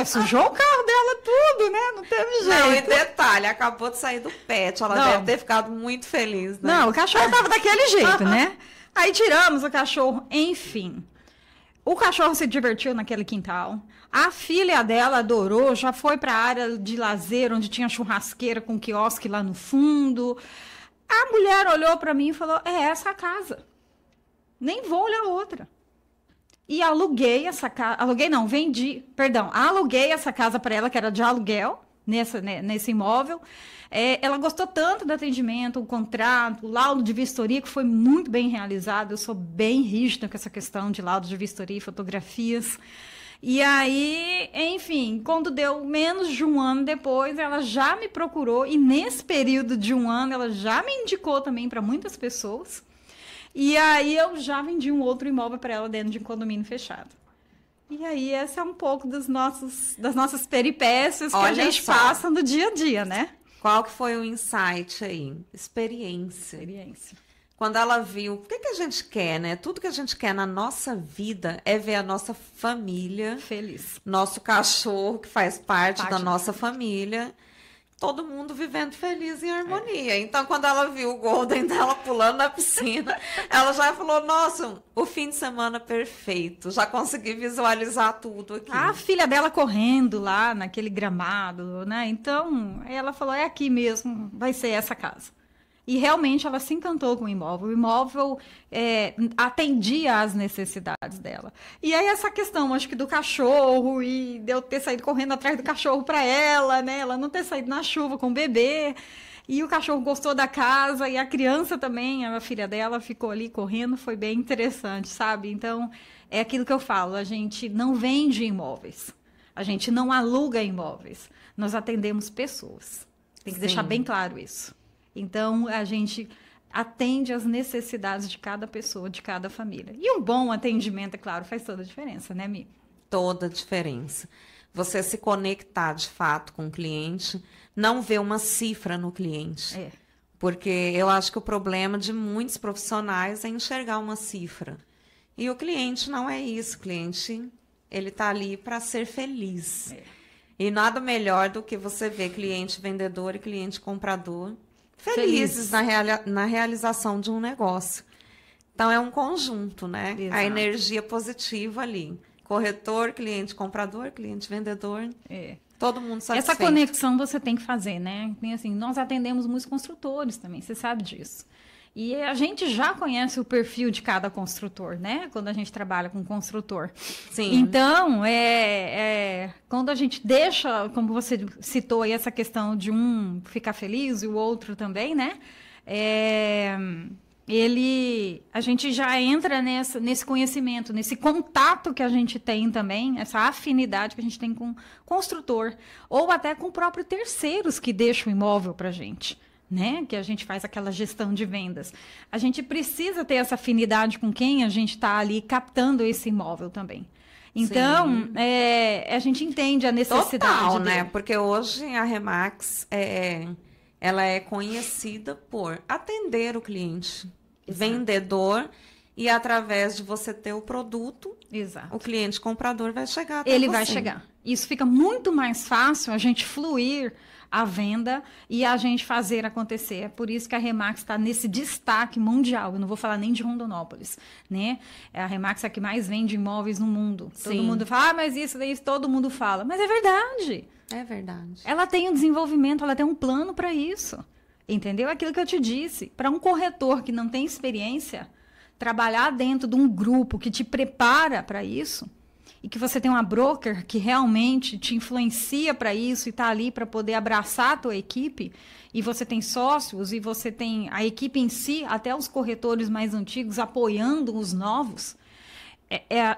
Sujou o carro dela tudo, né? Não teve jeito. Não, e detalhe, acabou de sair do pet, ela deve ter ficado muito feliz, né? Não, o cachorro tava daquele jeito, né? Aí tiramos o cachorro, enfim. O cachorro se divertiu naquele quintal. A filha dela adorou, já foi pra área de lazer, onde tinha churrasqueira com quiosque lá no fundo. A mulher olhou para mim e falou, é essa a casa. Nem vou olhar outra. E aluguei essa casa, aluguei essa casa para ela, que era de aluguel, nesse imóvel. Ela gostou tanto do atendimento, o contrato, o laudo de vistoria, que foi muito bem realizado. Eu sou bem rígida com essa questão de laudo de vistoria e fotografias. E aí, enfim, quando deu menos de um ano depois, ela já me procurou, e nesse período de um ano, ela já me indicou também para muitas pessoas. E aí eu já vendi um outro imóvel para ela dentro de um condomínio fechado. E aí, essa é um pouco das nossas peripécias que a gente passa no dia a dia, né? Qual que foi o insight aí? Experiência. Quando ela viu, o que a gente quer, né? Tudo que a gente quer na nossa vida é ver a nossa família feliz. Nosso cachorro, que faz parte da nossa família. Todo mundo vivendo feliz em harmonia. Então, quando ela viu o Golden dela pulando na piscina, ela já falou, nossa, o fim de semana perfeito. Já consegui visualizar tudo aqui. A filha dela correndo lá naquele gramado, né? Então, ela falou, é aqui mesmo, vai ser essa casa. E realmente ela se encantou com o imóvel. O imóvel atendia às necessidades dela. E aí essa questão, acho que do cachorro, e de eu ter saído correndo atrás do cachorro para ela, né? Ela não ter saído na chuva com o bebê. E o cachorro gostou da casa, e a criança também, a filha dela, ficou ali correndo. Foi bem interessante, sabe? Então, é aquilo que eu falo, a gente não vende imóveis. A gente não aluga imóveis. Nós atendemos pessoas. Tem que deixar bem claro isso. Então, a gente atende às necessidades de cada pessoa, de cada família. E um bom atendimento, é claro, faz toda a diferença, né, Mi? Toda a diferença. você se conectar de fato com o cliente, não ver uma cifra no cliente. Porque eu acho que o problema de muitos profissionais é enxergar uma cifra. E o cliente não é isso. O cliente, ele está ali para ser feliz. E nada melhor do que você ver cliente vendedor e cliente comprador felizes na realização de um negócio. Então, é um conjunto, né? Exato. A energia positiva ali. Corretor, cliente comprador, cliente vendedor. Todo mundo satisfeito. Essa conexão você tem que fazer, né? Tem, assim, nós atendemos muitos construtores também, você sabe disso. E a gente já conhece o perfil de cada construtor, né? Quando a gente trabalha com construtor. Sim. Então, quando a gente deixa, como você citou aí, essa questão de um ficar feliz e o outro também, né? A gente já entra nesse conhecimento, nesse contato que a gente tem também, essa afinidade que a gente tem com o construtor, ou até com o próprio terceiros que deixam o imóvel para a gente. Né? Que a gente faz aquela gestão de vendas. A gente precisa ter essa afinidade com quem a gente está ali captando esse imóvel também. Então, a gente entende a necessidade. Total, né? Porque hoje a Remax ela é conhecida por atender o cliente, vendedor, e através de você ter o produto, o cliente comprador vai chegar até Ele você. vai chegar. Isso fica muito mais fácil a gente fluir a venda e a gente fazer acontecer. É por isso que a Remax está nesse destaque mundial. Eu não vou falar nem de Rondonópolis, né? A Remax é a que mais vende imóveis no mundo. Sim. Todo mundo fala, mas isso daí todo mundo fala. Mas é verdade. É verdade. Ela tem um desenvolvimento, ela tem um plano para isso. Entendeu? Aquilo que eu te disse. Para um corretor que não tem experiência, trabalhar dentro de um grupo que te prepara para isso, e que você tem uma broker que realmente te influencia para isso e está ali para poder abraçar a tua equipe, e você tem sócios, e você tem a equipe em si, até os corretores mais antigos apoiando os novos,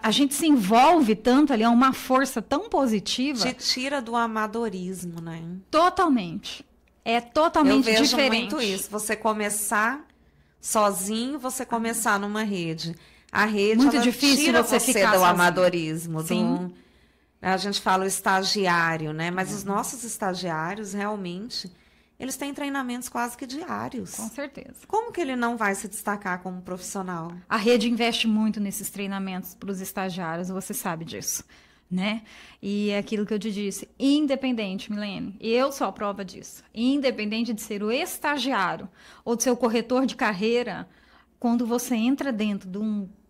a gente se envolve tanto ali, é uma força tão positiva. Te tira do amadorismo, né? Totalmente. É totalmente diferente. Eu vejo muito isso. Você começar sozinho, você começar numa rede. A rede, muito ela difícil tira você você ficar do sozinho. amadorismo. Sim. A gente fala o estagiário, né? Mas os nossos estagiários, realmente, eles têm treinamentos quase que diários. Com certeza. Como que ele não vai se destacar como profissional? A rede investe muito nesses treinamentos para os estagiários, você sabe disso, né? E é aquilo que eu te disse, independente, Milene, eu sou a prova disso, independente de ser o estagiário ou de ser o corretor de carreira, quando você entra dentro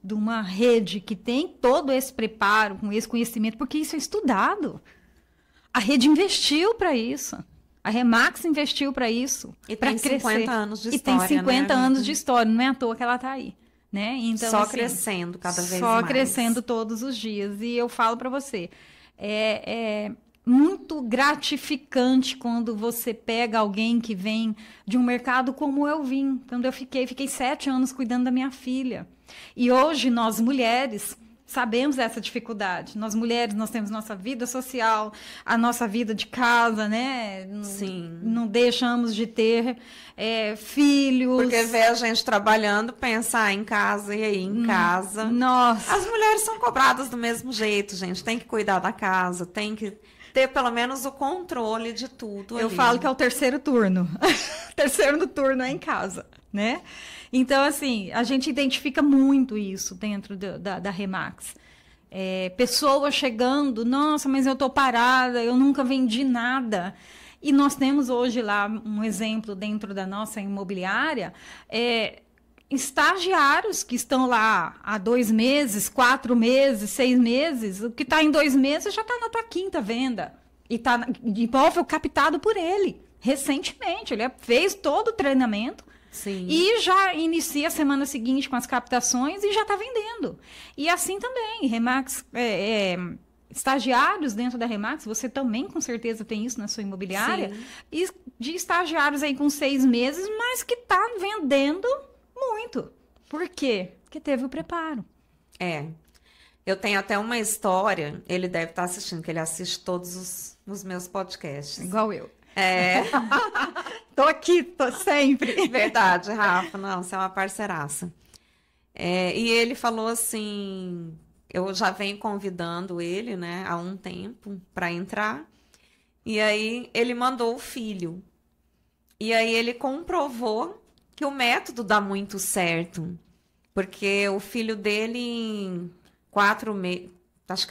de uma rede que tem todo esse preparo, com esse conhecimento, porque isso é estudado. A rede investiu para isso. A Remax investiu para isso. E tem 50 anos de história. E tem 50 anos de história, não é à toa que ela está aí. Né? Então, só assim, crescendo cada vez mais. Só crescendo todos os dias. E eu falo para você, é muito gratificante quando você pega alguém que vem de um mercado como eu vim. Quando eu fiquei 7 anos cuidando da minha filha. E hoje nós mulheres sabemos essa dificuldade. Nós mulheres, nós temos nossa vida social, a nossa vida de casa, né? Sim. Não deixamos de ter filhos. Porque vê a gente trabalhando, pensa em casa, e aí em casa. Nossa. As mulheres são cobradas do mesmo jeito, gente. Tem que cuidar da casa, tem que ter pelo menos o controle de tudo. Eu falo que é o terceiro turno. O terceiro turno é em casa, né? Então, assim, a gente identifica muito isso dentro da Remax. Pessoas chegando, nossa, mas eu tô parada, eu nunca vendi nada. E nós temos hoje lá um exemplo dentro da nossa imobiliária, estagiários que estão lá há 2 meses, 4 meses, 6 meses, o que está em 2 meses já está na tua 5ª venda. E está de imóvel captado por ele, recentemente. Ele fez todo o treinamento. Sim. E já inicia a semana seguinte com as captações e já está vendendo. E assim também, Remax, estagiários dentro da Remax, você também com certeza tem isso na sua imobiliária. Sim. E de estagiários aí com 6 meses, mas que está vendendo muito. Por quê? Porque teve o preparo. Eu tenho até uma história, ele deve estar assistindo, que ele assiste todos os meus podcasts. Igual eu. Tô aqui, tô sempre. Verdade, Rafa. Não, você é uma parceiraça. E ele falou assim, eu já venho convidando ele, né, há um tempo para entrar. E aí ele mandou o filho. E aí ele comprovou que o método dá muito certo. Porque o filho dele, em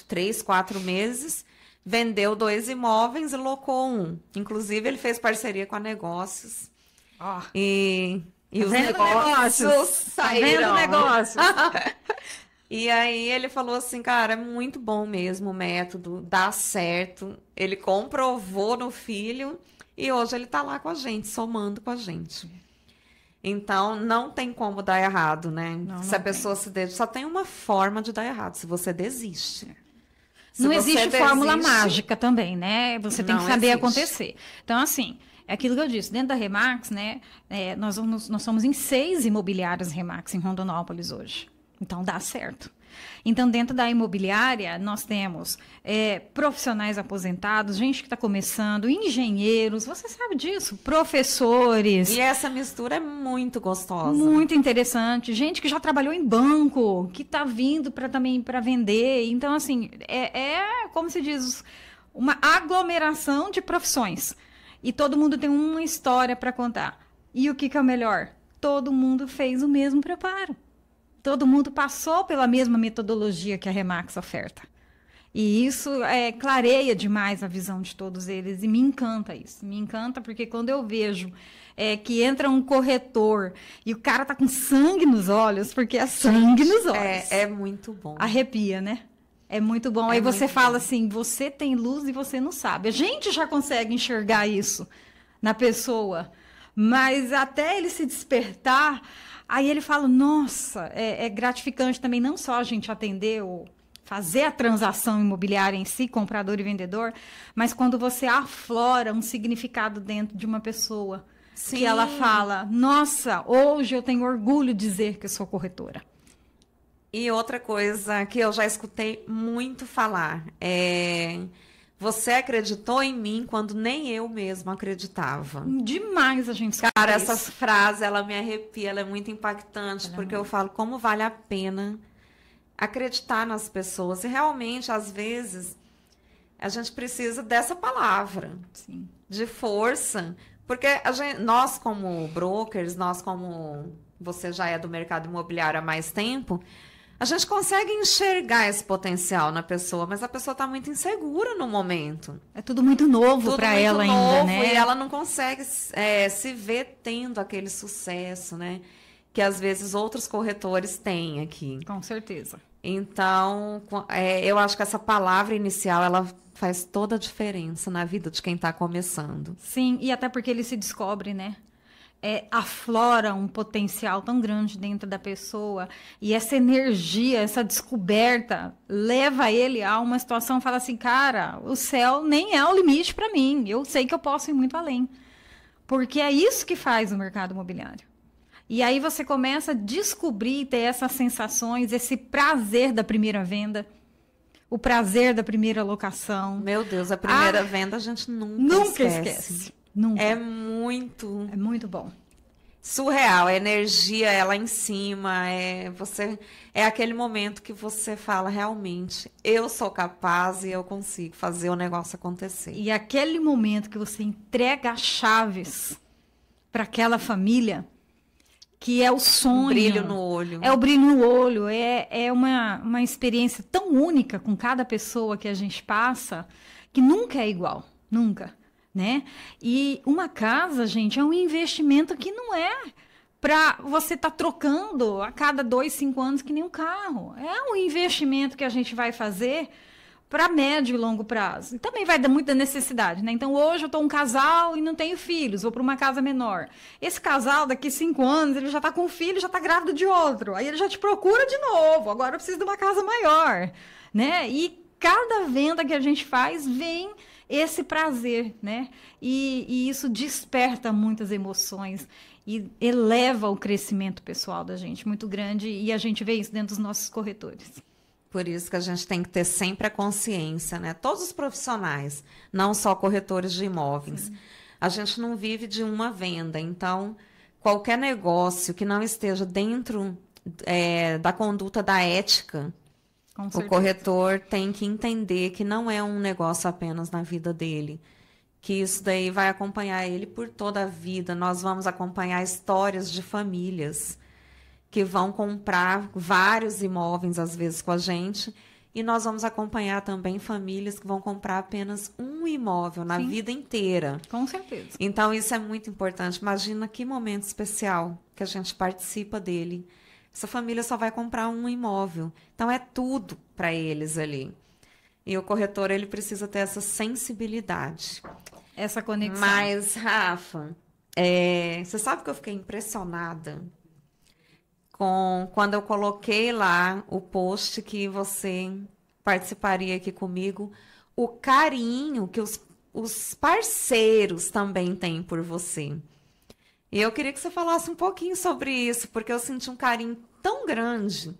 3, 4 meses, vendeu 2 imóveis e locou um. Inclusive, ele fez parceria com a Negócios. Ó, E os vendo negócios saíram. vendo negócios. E aí ele falou assim, cara, é muito bom mesmo o método, dá certo. Ele comprovou no filho e hoje ele tá lá com a gente, somando com a gente. Então, não tem como dar errado, né? Não Se a tem. pessoa se desiste, só tem uma forma de dar errado, se você desiste. Se Não você existe fórmula desiste, mágica também, né? Você tem que não saber existe. acontecer. Então, assim, é aquilo que eu disse, dentro da Remax, né? Nós somos em 6 imobiliárias Remax em Rondonópolis hoje. Então, dá certo. Então, dentro da imobiliária, nós temos profissionais aposentados, gente que está começando, engenheiros, você sabe disso, professores. E essa mistura é muito gostosa. Muito interessante. Gente que já trabalhou em banco, que está vindo também para vender. Então, assim, como se diz, uma aglomeração de profissões. E todo mundo tem uma história para contar. E o que é o melhor? Todo mundo fez o mesmo preparo. Todo mundo passou pela mesma metodologia que a Remax oferta. E isso clareia demais a visão de todos eles. E me encanta isso. Me encanta porque quando eu vejo que entra um corretor e o cara tá com sangue nos olhos, porque é sangue nos olhos. É muito bom. Arrepia, né? É muito bom. É Aí você muito fala bom. assim, você tem luz e você não sabe. A gente já consegue enxergar isso na pessoa. Mas até ele se despertar, aí ele fala, nossa, é gratificante também não só a gente atender ou fazer a transação imobiliária em si, comprador e vendedor, mas quando você aflora um significado dentro de uma pessoa. Sim. Que ela fala, nossa, hoje eu tenho orgulho de dizer que eu sou corretora. E outra coisa que eu já escutei muito falar você acreditou em mim quando nem eu mesma acreditava. Demais a gente escuta Cara, isso. essa frase, ela me arrepia, ela é muito impactante, porque eu falo como vale a pena acreditar nas pessoas. E realmente, às vezes, a gente precisa dessa palavra, Sim. de força. Porque nós, como brokers, nós, como você já é do mercado imobiliário há mais tempo, a gente consegue enxergar esse potencial na pessoa, mas a pessoa está muito insegura no momento. É tudo muito novo Tudo para muito ela novo, ainda, né? E ela não consegue se ver tendo aquele sucesso, né? Que às vezes outros corretores têm aqui. Com certeza. Então, eu acho que essa palavra inicial, ela faz toda a diferença na vida de quem está começando. Sim, e até porque ele se descobre, né? Aflora um potencial tão grande dentro da pessoa e essa energia, essa descoberta leva ele a uma situação, fala assim, cara, o céu nem é o limite para mim, eu sei que eu posso ir muito além, porque é isso que faz o mercado imobiliário. E aí você começa a descobrir, ter essas sensações, esse prazer da primeira venda, o prazer da primeira locação. Meu Deus, a primeira venda a gente nunca esquece. Nunca. É muito bom. surreal, a energia ela em cima, é aquele momento que você fala realmente, eu sou capaz e eu consigo fazer o negócio acontecer. E aquele momento que você entrega as chaves para aquela família, que é o sonho. Um brilho no olho. É o brilho no olho, é uma experiência tão única com cada pessoa que a gente passa, que nunca é igual, nunca. Né? E uma casa, gente, é um investimento que não é para você estar trocando a cada 2, 5 anos que nem um carro. É um investimento que a gente vai fazer para médio e longo prazo. E também vai dar muita necessidade, né? Então, hoje eu estou um casal e não tenho filhos, vou para uma casa menor. Esse casal, daqui 5 anos, ele já está com um filho, já está grávido de outro. Aí ele já te procura de novo. Agora eu preciso de uma casa maior, né? E cada venda que a gente faz vem esse prazer, né? E isso desperta muitas emoções e eleva o crescimento pessoal da gente muito grande, e a gente vê isso dentro dos nossos corretores. Por isso que a gente tem que ter sempre a consciência, né? Todos os profissionais, não só corretores de imóveis. Sim. A gente não vive de uma venda, então qualquer negócio que não esteja dentro da conduta da ética, Com O certeza. corretor tem que entender que não é um negócio apenas na vida dele, que isso daí vai acompanhar ele por toda a vida. Nós vamos acompanhar histórias de famílias que vão comprar vários imóveis, às vezes, com a gente, e nós vamos acompanhar também famílias que vão comprar apenas um imóvel na Sim. vida inteira. Com certeza. Então, isso é muito importante. Imagina que momento especial que a gente participa dele. Essa família só vai comprar um imóvel. Então, é tudo para eles ali. E o corretor, ele precisa ter essa sensibilidade. Essa conexão. Mas, Rafa, você sabe que eu fiquei impressionada quando eu coloquei lá o post que você participaria aqui comigo, o carinho que os parceiros também têm por você. E eu queria que você falasse um pouquinho sobre isso, porque eu senti um carinho tão grande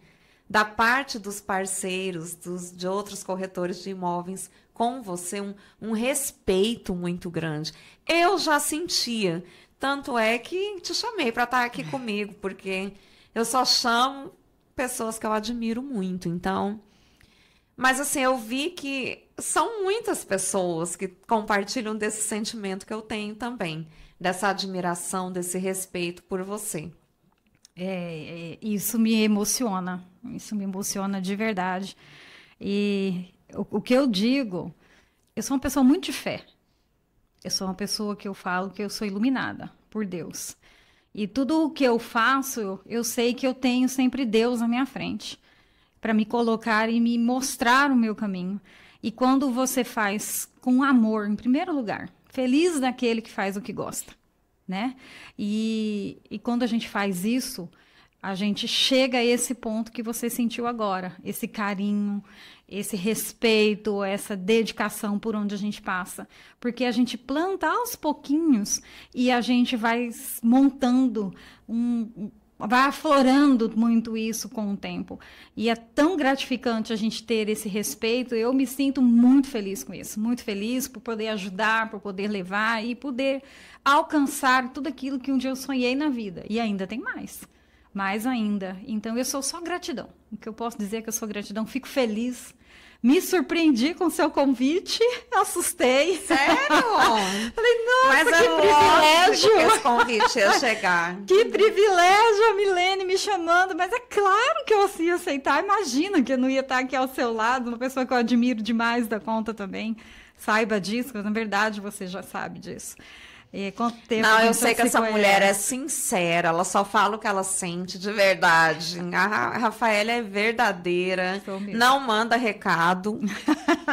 da parte dos parceiros, de outros corretores de imóveis com você, um respeito muito grande. Eu já sentia, tanto é que te chamei para estar aqui comigo, porque eu só chamo pessoas que eu admiro muito, então... Mas, assim, eu vi que são muitas pessoas que compartilham desse sentimento que eu tenho também, dessa admiração, desse respeito por você. Isso me emociona de verdade. E o que eu digo, eu sou uma pessoa muito de fé. Eu sou uma pessoa que eu falo que eu sou iluminada por Deus. E tudo o que eu faço, eu sei que eu tenho sempre Deus à minha frente para me colocar e me mostrar o meu caminho. E quando você faz com amor, em primeiro lugar, feliz daquele que faz o que gosta, né? E quando a gente faz isso, a gente chega a esse ponto que você sentiu agora, esse carinho, esse respeito, essa dedicação por onde a gente passa. Porque a gente planta aos pouquinhos e a gente vai montando vai aflorando muito isso com o tempo. E é tão gratificante a gente ter esse respeito. Eu me sinto muito feliz com isso. Muito feliz por poder ajudar, por poder levar e poder alcançar tudo aquilo que um dia eu sonhei na vida. E ainda tem mais. Mais ainda. Então, eu sou só gratidão. O que eu posso dizer é que eu sou gratidão. Fico feliz. Me surpreendi com o seu convite, assustei. Sério? Falei, nossa, Mas que privilégio! Que esse convite ia chegar. Que privilégio a Milene me chamando, mas é claro que eu ia aceitar. Imagina que eu não ia estar aqui ao seu lado, uma pessoa que eu admiro demais da conta também. Saiba disso, mas na verdade você já sabe disso. Quanto tempo não, eu sei que essa mulher é sincera, ela só fala o que ela sente de verdade. A Rafaela é verdadeira, não manda recado.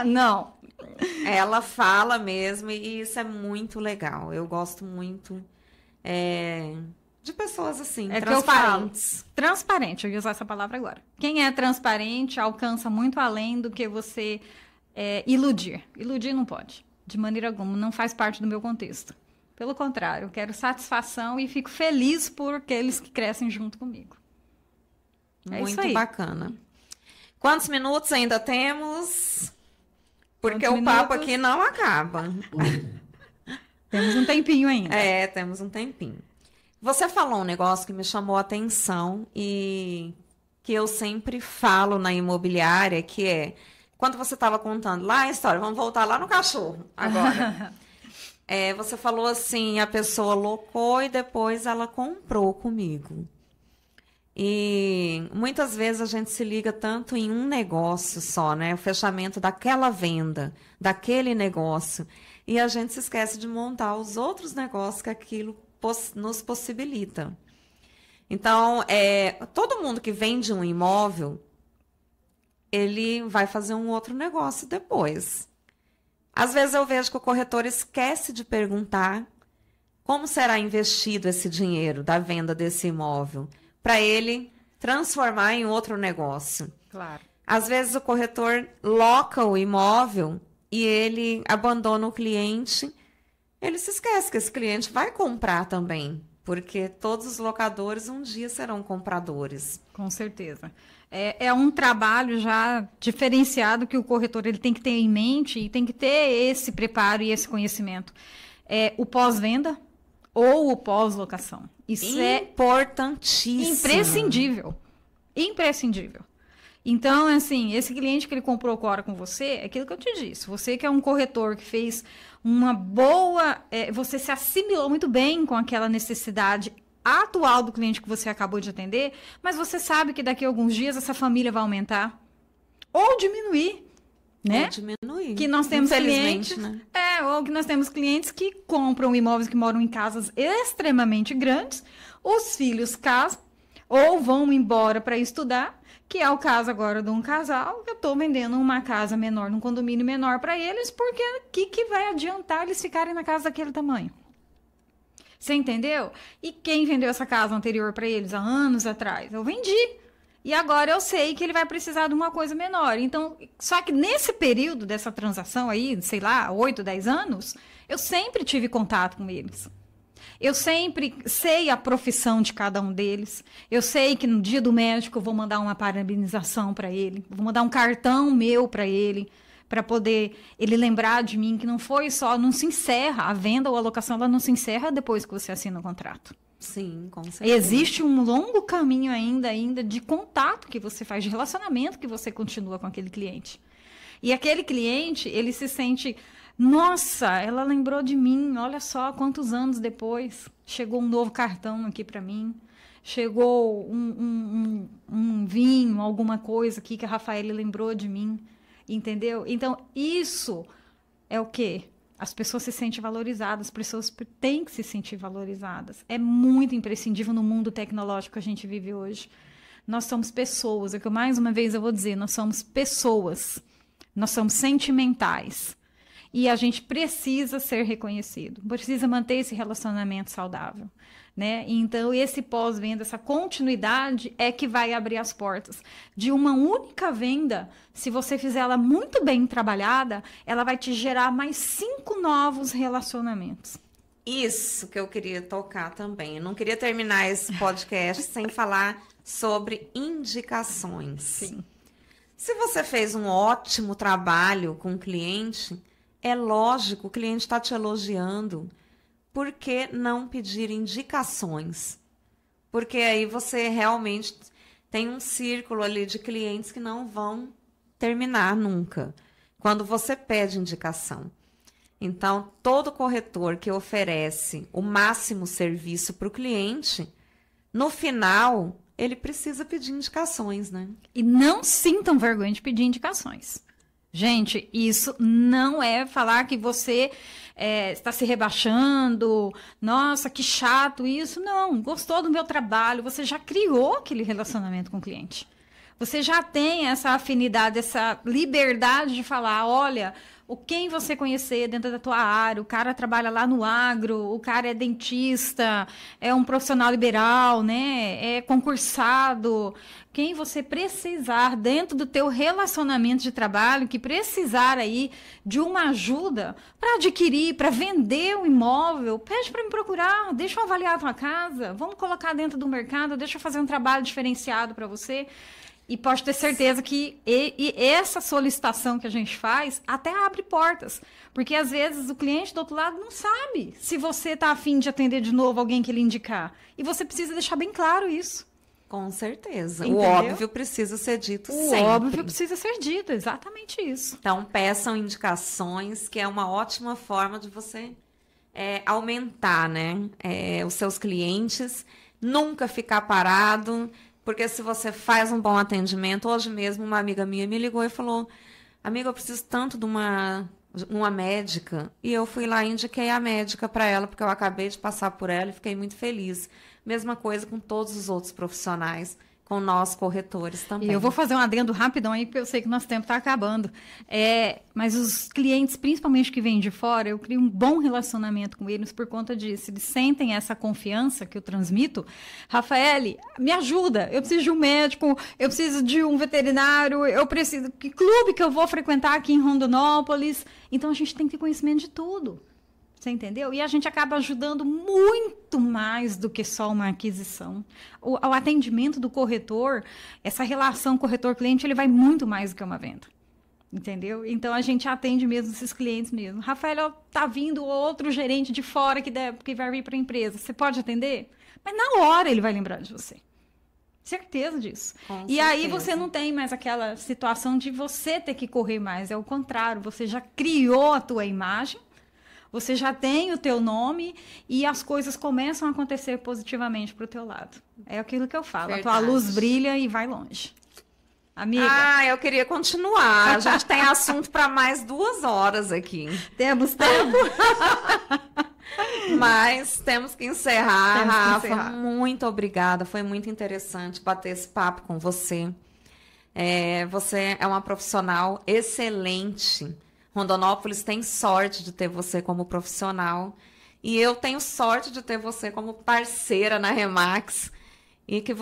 Não. Ela fala mesmo e isso é muito legal. Eu gosto muito de pessoas assim, transparentes. Transparente, eu ia usar essa palavra agora. Quem é transparente alcança muito além do que você iludir. Iludir não pode, de maneira alguma, não faz parte do meu contexto. Pelo contrário, eu quero satisfação e fico feliz por aqueles que crescem junto comigo. Muito bacana. Quantos minutos ainda temos? Porque Quantos o papo minutos? aqui não acaba. Temos um tempinho ainda. Temos um tempinho. Você falou um negócio que me chamou a atenção e que eu sempre falo na imobiliária, que é quando você estava contando lá a história, vamos voltar lá no cachorro agora. Você falou assim, a pessoa locou e depois ela comprou comigo. E muitas vezes a gente se liga tanto em um negócio só, né? O fechamento daquela venda, daquele negócio. E a gente se esquece de montar os outros negócios que aquilo nos possibilita. Então, todo mundo que vende um imóvel, ele vai fazer um outro negócio depois. Às vezes eu vejo que o corretor esquece de perguntar como será investido esse dinheiro da venda desse imóvel, para ele transformar em outro negócio. Claro. Às vezes o corretor loca o imóvel e ele abandona o cliente, ele se esquece que esse cliente vai comprar também, porque todos os locadores um dia serão compradores. Com certeza. É um trabalho já diferenciado que o corretor ele tem que ter em mente e tem que ter esse preparo e esse conhecimento. O pós-venda ou o pós-locação. Isso é importantíssimo. imprescindível. Imprescindível. Então, assim, esse cliente que ele comprou agora com você, é aquilo que eu te disse. Você que é um corretor que fez uma boa... você se assimilou muito bem com aquela necessidade atual do cliente que você acabou de atender, mas você sabe que daqui a alguns dias essa família vai aumentar ou diminuir, né? Ou diminuir. Que nós temos clientes, né? Ou que nós temos clientes que compram imóveis que moram em casas extremamente grandes, os filhos casam ou vão embora para estudar, que é o caso agora de um casal, que eu estou vendendo uma casa menor, num condomínio menor para eles, porque o que vai adiantar eles ficarem na casa daquele tamanho? Você entendeu? E quem vendeu essa casa anterior para eles há anos atrás? Eu vendi. E agora eu sei que ele vai precisar de uma coisa menor. Então, só que nesse período dessa transação aí, sei lá, 8, 10 anos, eu sempre tive contato com eles. Eu sempre sei a profissão de cada um deles. Eu sei que no dia do médico eu vou mandar uma parabenização para ele. Vou mandar um cartão meu para ele, para poder ele lembrar de mim, que não foi só, não se encerra, a venda ou a locação, ela não se encerra depois que você assina o contrato. Sim, com certeza. Existe um longo caminho ainda de contato que você faz, de relacionamento que você continua com aquele cliente. E aquele cliente, ele se sente, nossa, ela lembrou de mim, olha só quantos anos depois, chegou um novo cartão aqui para mim, chegou um vinho, alguma coisa aqui que a Rafaela lembrou de mim. Entendeu? Então, isso é o quê? As pessoas se sentem valorizadas, as pessoas têm que se sentir valorizadas. É muito imprescindível no mundo tecnológico que a gente vive hoje. Nós somos pessoas, é que mais uma vez eu vou dizer, nós somos pessoas, nós somos sentimentais. E a gente precisa ser reconhecido, precisa manter esse relacionamento saudável, né? Então, esse pós-venda, essa continuidade é que vai abrir as portas. De uma única venda, se você fizer ela muito bem trabalhada, ela vai te gerar mais 5 novos relacionamentos. Isso que eu queria tocar também. Eu não queria terminar esse podcast sem falar sobre indicações. Sim. Se você fez um ótimo trabalho com o cliente, é lógico, o cliente está te elogiando. Por que não pedir indicações? Porque aí você realmente tem um círculo ali de clientes que não vão terminar nunca, quando você pede indicação. Então, todo corretor que oferece o máximo serviço para o cliente, no final, ele precisa pedir indicações, né? E não sintam vergonha de pedir indicações. Gente, isso não é falar que você está se rebaixando, nossa, que chato isso. Não, gostou do meu trabalho, você já criou aquele relacionamento com o cliente. Você já tem essa afinidade, essa liberdade de falar, olha, quem você conhecer dentro da tua área, o cara trabalha lá no agro, o cara é dentista, é um profissional liberal, né? É concursado. Quem você precisar dentro do teu relacionamento de trabalho, que precisar aí de uma ajuda para adquirir, para vender o imóvel, pede para me procurar, deixa eu avaliar a tua casa, vamos colocar dentro do mercado, deixa eu fazer um trabalho diferenciado para você. E pode ter certeza que essa solicitação que a gente faz até abre portas. Porque, às vezes, o cliente do outro lado não sabe se você está afim de atender de novo alguém que ele indicar. E você precisa deixar bem claro isso. Com certeza. Entendeu? O óbvio precisa ser dito sempre. O óbvio precisa ser dito, exatamente isso. Então, peçam indicações, que é uma ótima forma de você aumentar, né, os seus clientes, nunca ficar parado. Porque se você faz um bom atendimento, hoje mesmo uma amiga minha me ligou e falou, amiga, eu preciso tanto de uma médica. E eu fui lá e indiquei a médica para ela, porque eu acabei de passar por ela e fiquei muito feliz. Mesma coisa com todos os outros profissionais, com nós corretores também. E eu vou fazer um adendo rapidão aí, porque eu sei que nosso tempo está acabando. Mas os clientes, principalmente que vêm de fora, eu crio um bom relacionamento com eles por conta disso. Eles sentem essa confiança que eu transmito. Rafaele, me ajuda. Eu preciso de um médico, eu preciso de um veterinário, eu preciso... Que clube que eu vou frequentar aqui em Rondonópolis? Então, a gente tem que ter conhecimento de tudo. Você entendeu? E a gente acaba ajudando muito mais do que só uma aquisição. O atendimento do corretor, essa relação corretor-cliente, ele vai muito mais do que uma venda. Entendeu? Então, a gente atende mesmo esses clientes mesmo. Rafael, tá vindo outro gerente de fora que vai vir para a empresa. Você pode atender? Mas na hora ele vai lembrar de você. Certeza disso. Com E aí certeza. você não tem mais aquela situação de você ter que correr mais. É o contrário, você já criou a tua imagem, você já tem o teu nome e as coisas começam a acontecer positivamente para o teu lado. É aquilo que eu falo. A tua Verdade. luz brilha e vai longe. Amiga, Ah, eu queria continuar. A gente tem assunto para mais 2 horas aqui. temos tempo? Mas temos que encerrar, Temos que Rafa. encerrar. Muito obrigada. Foi muito interessante bater esse papo com você. Você é uma profissional excelente. Rondonópolis tem sorte de ter você como profissional. E eu tenho sorte de ter você como parceira na Remax. E que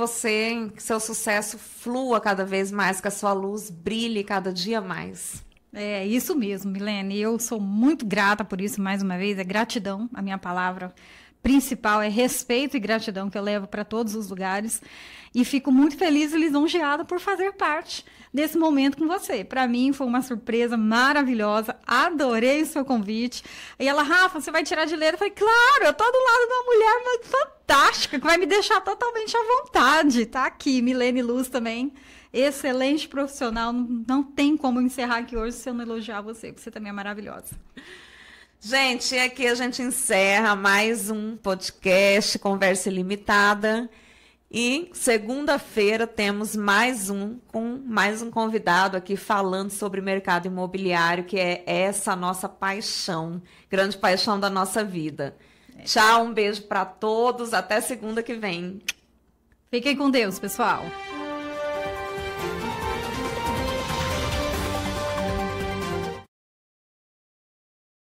seu sucesso flua cada vez mais, que a sua luz brilhe cada dia mais. É isso mesmo, Milene. Eu sou muito grata por isso, mais uma vez. É gratidão, a minha palavra principal é respeito e gratidão que eu levo para todos os lugares. E fico muito feliz e lisonjeada por fazer parte desse momento com você. Para mim foi uma surpresa maravilhosa. Adorei o seu convite. E ela, Rafa, você vai tirar de letra? Eu falei, claro, eu tô do lado de uma mulher fantástica que vai me deixar totalmente à vontade. Tá aqui, Milene Luz também. Excelente profissional, não tem como encerrar aqui hoje se eu não elogiar você, porque você também é maravilhosa. Gente, aqui a gente encerra mais um podcast Conversa Ilimitada. E segunda-feira temos com mais um convidado aqui falando sobre mercado imobiliário, que é essa nossa paixão, grande paixão da nossa vida. Tchau, um beijo para todos, até segunda que vem. Fiquem com Deus, pessoal.